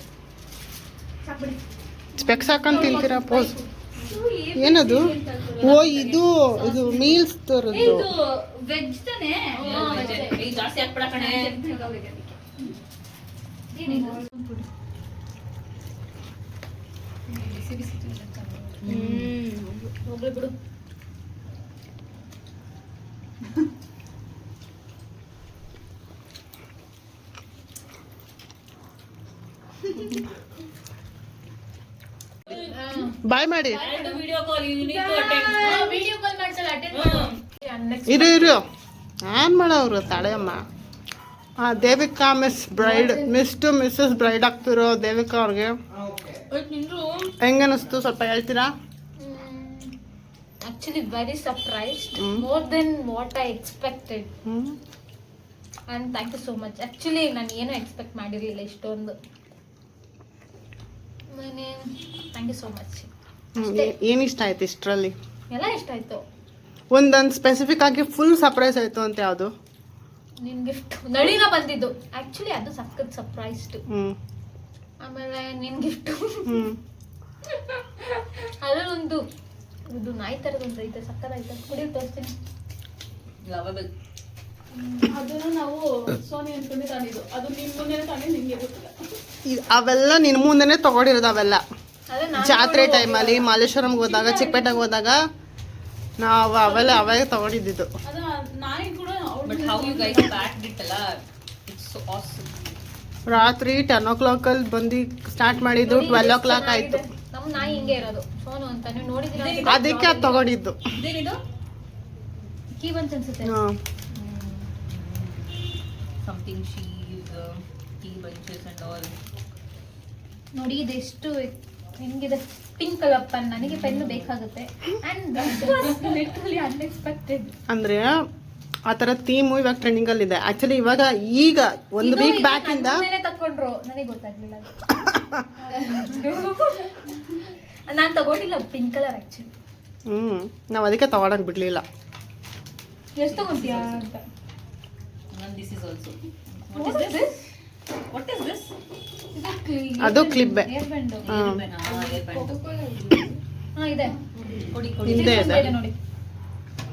ಸಾಕ್ಬಿಡಿ ಸ್ಪೆಕ್ಸ್ ಹಾಕೊಂಡು ತಿಂತೀರಾ ಪೋಸ್ ಏನದು ಓ ಇದು ಇದು ಮೀಲ್ಸ್ ತರದ್ದು ಇದು ವೆಜ್ ತಾನೇ ಈಗ ಜಾಸ್ತಿ ಹಾಕ್ಬಿಡ ಕಣೆ ಹೋಗ್ಲಿ ಬಿಡು ಬಾಯ್ ಮಾಡಿ ವಿಡಿಯೋ ಕಾಲ್ ವಿಡಿಯೋ ಕಾಲ್ ಮಾಡ್ಸಲ್ಲ ಅಟೆಂಡ್ ಇರು ಇರು ಏನ್ ಮಾಡವ್ರು ತಡೆಯಮ್ಮ Devika miss to missus bride ಆಗ್ತಿರೋ ದೇವಿಕಾ ಅವ್ರಿಗೆ ಹೆಂಗನಿಸ್ತು ಸ್ವಲ್ಪ ಹೇಳ್ತೀರಾ? Actually very surprised more than what I expected and thank you so much. Actually ನಾನು ಏನೂ ಎಕ್ಸ್ಪೆಕ್ಟ್ ಮಾಡಿರಲಿಲ್ಲ ಇಷ್ಟೊಂದು. Thank you so much. ಏನ್ ಇಷ್ಟ ಆಯ್ತು ಇಷ್ಟರಲ್ಲಿ? ಎಲ್ಲ ಇಷ್ಟ ಆಯ್ತು. ಒಂದೊಂದು ಸ್ಪೆಸಿಫಿಕ್ ಆಗಿ ಫುಲ್ ಸರ್ಪ್ರೈಸ್ ಆಯ್ತು ಅಂತ ಯಾವುದು? ನಿನ್ ಗಿಫ್ಟ್ ನಳಿನ ಬಂದಿದ್ದು ಆಕ್ಚುಲಿ ಅದು ಸಖತ್ ಸರ್ಪ್ರೈಸ್ಡ್. ಆಮೇಲೆ ನಿನ್ ಗಿಫ್ಟ್ ಅದರಲ್ಲೊಂದು ಇದು ನಾಯಿ ತರದೊಂದು ಐತೆ ಸಕ್ಕತ್ತಾಯ್ತು. ಕುಡಿಯೋದು ತೋರಿಸ್ತೀನಿ. ಅದನ್ನು ನಾವು ಸೋನಿ ಅನ್ಕೊಂಡೆ ತಾನಿದ್ದು ಅದು ನಿನ್ ಮುಂದೆ ತಾನೇ ನಿಂಗೆ ಗೊತ್ತಿಲ್ಲ. ಅವೆಲ್ಲ ನಿನ್ ಮುಂದೆನೆ ತಗೊಂಡಿರೋದು ಅವೆಲ್ಲ ಅದೇ ಜಾತ್ರೆ ಟೈಮಲ್ಲಿ ಮಾಲೇಶ್ವರಂಗೆ ಹೋದಾಗ ಚಿಕ್ಕಪೇಟೆಗೆ ಹೋದಾಗ ನಾವು ಅವೆಲ್ಲ ಅವೇ ತಗೊಂಡಿದ್ದು. ಅದು ನಾಯಿ ಕೂಡ but how you guys packed it ಅಲ್ಲ, ಇಟ್ಸ್ ಸೋ ಆಸಮ್. ರಾತ್ರಿ 10 o'clock ಅಲ್ಲಿ ಬಂದು ಸ್ಟಾರ್ಟ್ ಮಾಡಿದ್ದು 12 o'clock ಆಯ್ತು. ನಮ್ಮ ನಾಯಿ ಹಿಂಗೆ ಇರೋದು ಸೋನು ಅಂತ ನೀವು ನೋಡಿದ್ದೀರಾ? ಅದಕ್ಕೆ ಅದು ತಗೊಂಡಿದ್ದು. ಇದೇನಿದು ಕೀ ಬಂತ್ ಅನ್ಸುತ್ತೆ. Something she's key bunches and all. ನೋಡಿ ಇದೆಷ್ಟು ಹೆಂಗಿದೆ ಪಿಂಕ್ ಕಲರ್ ಪೆನ್. ನನಗೆ ಪೆನ್ ಬೇಕಾಗುತ್ತೆ ಅಂಡ್ ಲಿಟರಲಿ ಅನ್ಎಕ್ಸ್ಪೆಕ್ಟೆಡ್. ಅಂದ್ರೆ ಆ ಥರ ಥೀಮು ಇವಾಗ ಟ್ರೆಂಡಿಂಗ್ ಅಲ್ಲಿ ಇದೆ. ಆಕ್ಚುಲಿ ಇವಾಗ ಈಗ ಒಂದು ವೀಕ್ ಬ್ಯಾಕ್ ಇಂದ ತಕೊಂಡ್ರು ನನಗೆ ಗೊತ್ತಾಗ್ಲಿಲ್ಲ. ನಾನು ತಗೊಂಡಿಲ್ಲ ಪಿಂಕ್ ಕಲರ್ ಆಕ್ಚುಲಿ. ನಾವು ಅದಕ್ಕೆ ತಗೊಳಕ್ ಬಿಡ್ಲಿಲ್ಲ. ಎಷ್ಟು ತಗೊಂತೀಯಾ ಅಂತ. This is also what is this? ಅದು ಕ್ಲಿಪ್ ಏರ್ ಬ್ಯಾಂಡ್. ಇದೆ ಕೊಡಿ ಕೊಡಿ ಹಿಂದೆ ಇದೆ ನೋಡಿ.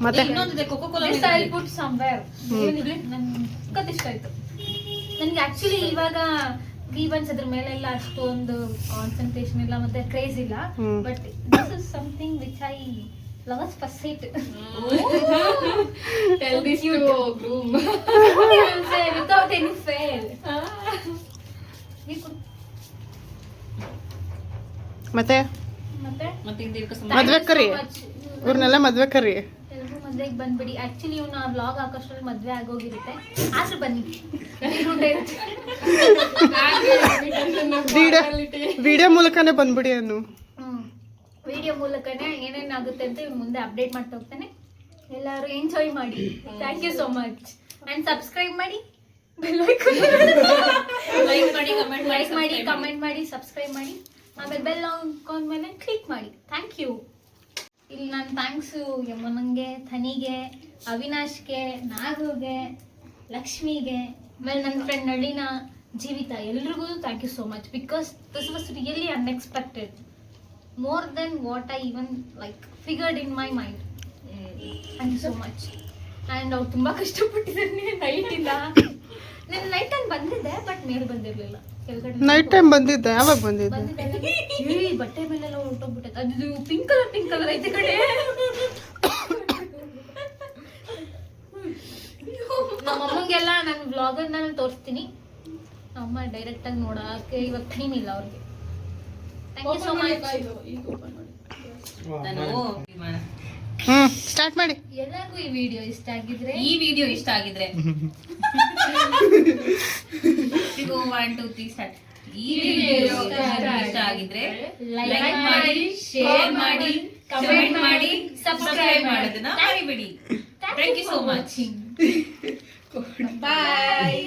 ಮತ್ತೆ ಇನ್ನೊಂದಿದೆ Coca Cola. This I put somewhere. ನನಗೆ ಸಖತ್ ಇಷ್ಟ ಆಯ್ತು. ನನಗೆ ಆಕ್ಚುಲಿ ಇವಾಗ ವೀವನ್ಸ್ ಅದ್ರ ಮೇಲೆಲ್ಲ ಅಷ್ಟೊಂದು ಕಾನ್ಸಂಟ್ರೇಷನ್ ಇಲ್ಲ ಮತ್ತೆ ಕ್ರೇಜ್ ಇಲ್ಲ. But this is something which I love at first sight. Tell this to groom. Without any fail. ಮತ್ತೆ ಮತ್ತೆ ಮದ್ವೆ ಕರಿ ಇವ್ರನ್ನೆಲ್ಲ ಮದ್ವೆ ಕರಿ. ಎಲ್ರು ಮದ್ವೆಗೆ ಬಂದ್ಬಿಡಿ. ಆಕ್ಚುಲಿ ಇವ್ನ ವ್ಲಾಗ್ ಹಾಕೋಷ್ಟ್ರಲ್ಲಿ ಮದ್ವೆ ಆಗೋಗಿರುತ್ತೆ. ಆದ್ರೂ ಬನ್ನಿ. ವಿಡಿಯೋ ಮೂಲಕನೇ ಬಂದ್ಬಿಡಿ ಅನ್ನು. ವಿಡಿಯೋ ಮೂಲಕನೇ ಏನೇನಾಗುತ್ತೆ ಅಂತ ಇವ್ನು ಮುಂದೆ ಅಪ್ಡೇಟ್ ಮಾಡ್ತಾ ಹೋಗ್ತಾನೆ. ಎಲ್ಲರೂ ಎಂಜಾಯ್ ಮಾಡಿ. Thank you so much and subscribe ಮಾಡಿ, ಬೆಲ್ ಐಕಾನ್ ಲೈಕ್ ಮಾಡಿ, ಕಮೆಂಟ್ ಮಾಡಿ, ಸಬ್ಸ್ಕ್ರೈಬ್ ಮಾಡಿ, ಆಮೇಲೆ ಬೆಲ್ ಐಕಾನ್ ಮೇಲೆ ಕ್ಲಿಕ್ ಮಾಡಿ. Thank you. ಇಲ್ಲಿ ನಾನು ಥ್ಯಾಂಕ್ಸು ಯಮನಂಗೆ, ಥನಿಗೆ, ಅವಿನಾಶ್ಗೆ, ನಾಗುಗೆ, ಲಕ್ಷ್ಮಿಗೆ, ಆಮೇಲೆ ನನ್ನ ಫ್ರೆಂಡ್ ನಳಿನ, ಜೀವಿತ ಎಲ್ರಿಗೂ thank you so much because this was really unexpected. more than what I even like figured in my mind. Thank you so much. And ಅವ್ರು ತುಂಬ ಕಷ್ಟಪಟ್ಟಿದ್ದಾರೆ. ನೈಟ್ ಇಲ್ಲ, ನಾನು ನೈಟ್ ಟೈಮ್ ಬಂದಿದ್ದೆ ಬಟ್ ಮೇಲೆ ಬಂದಿರಲಿಲ್ಲ. ಕೆಳಗಡೆ ನೈಟ್ ಟೈಮ್ ಬಂದಿದ್ದೆ. ಯಾವಾಗ ಬಂದಿದ್ದೆ? ಬಟ್ಟೆ ಮೇಲೆಲ್ಲ ಹೊರಟೋಗ್ಬಿಟ್ಟೈತೆ. ಅದು ಪಿಂಕ್ ಕಲರ್ ಐತೆ ಕಡೆ. ನಮ್ಮ ಅಮ್ಮಂಗೆಲ್ಲ ನನ್ನ ವ್ಲಾಗನ್ನ ನಾನು ತೋರಿಸ್ತೀನಿ. ಅಮ್ಮ ಡೈರೆಕ್ಟಾಗಿ ನೋಡೋಕ್ಕೆ ಇವಾಗ ಟೈಮ್ ಇಲ್ಲ ಅವ್ರಿಗೆ. Thank you so much. Start ಮಾಡಿ. ಎಲ್ಲರಿಗೂ ಈ ವಿಡಿಯೋ ಇಷ್ಟ ಆಗಿದ್ರೆ 1 2 3 ಸ್ಟಾರ್ಟ್. ಈ ವಿಡಿಯೋ ಇಷ್ಟ ಆಗಿದ್ರೆ ಲೈಕ್ ಮಾಡಿ, ಶೇರ್ ಮಾಡಿ, ಕಮೆಂಟ್ ಮಾಡಿ, ಸಬ್ಸ್ಕ್ರೈಬ್ ಮಾಡೋದನ್ನ ಮರಿಬೇಡಿ. Thank you so much. Bye.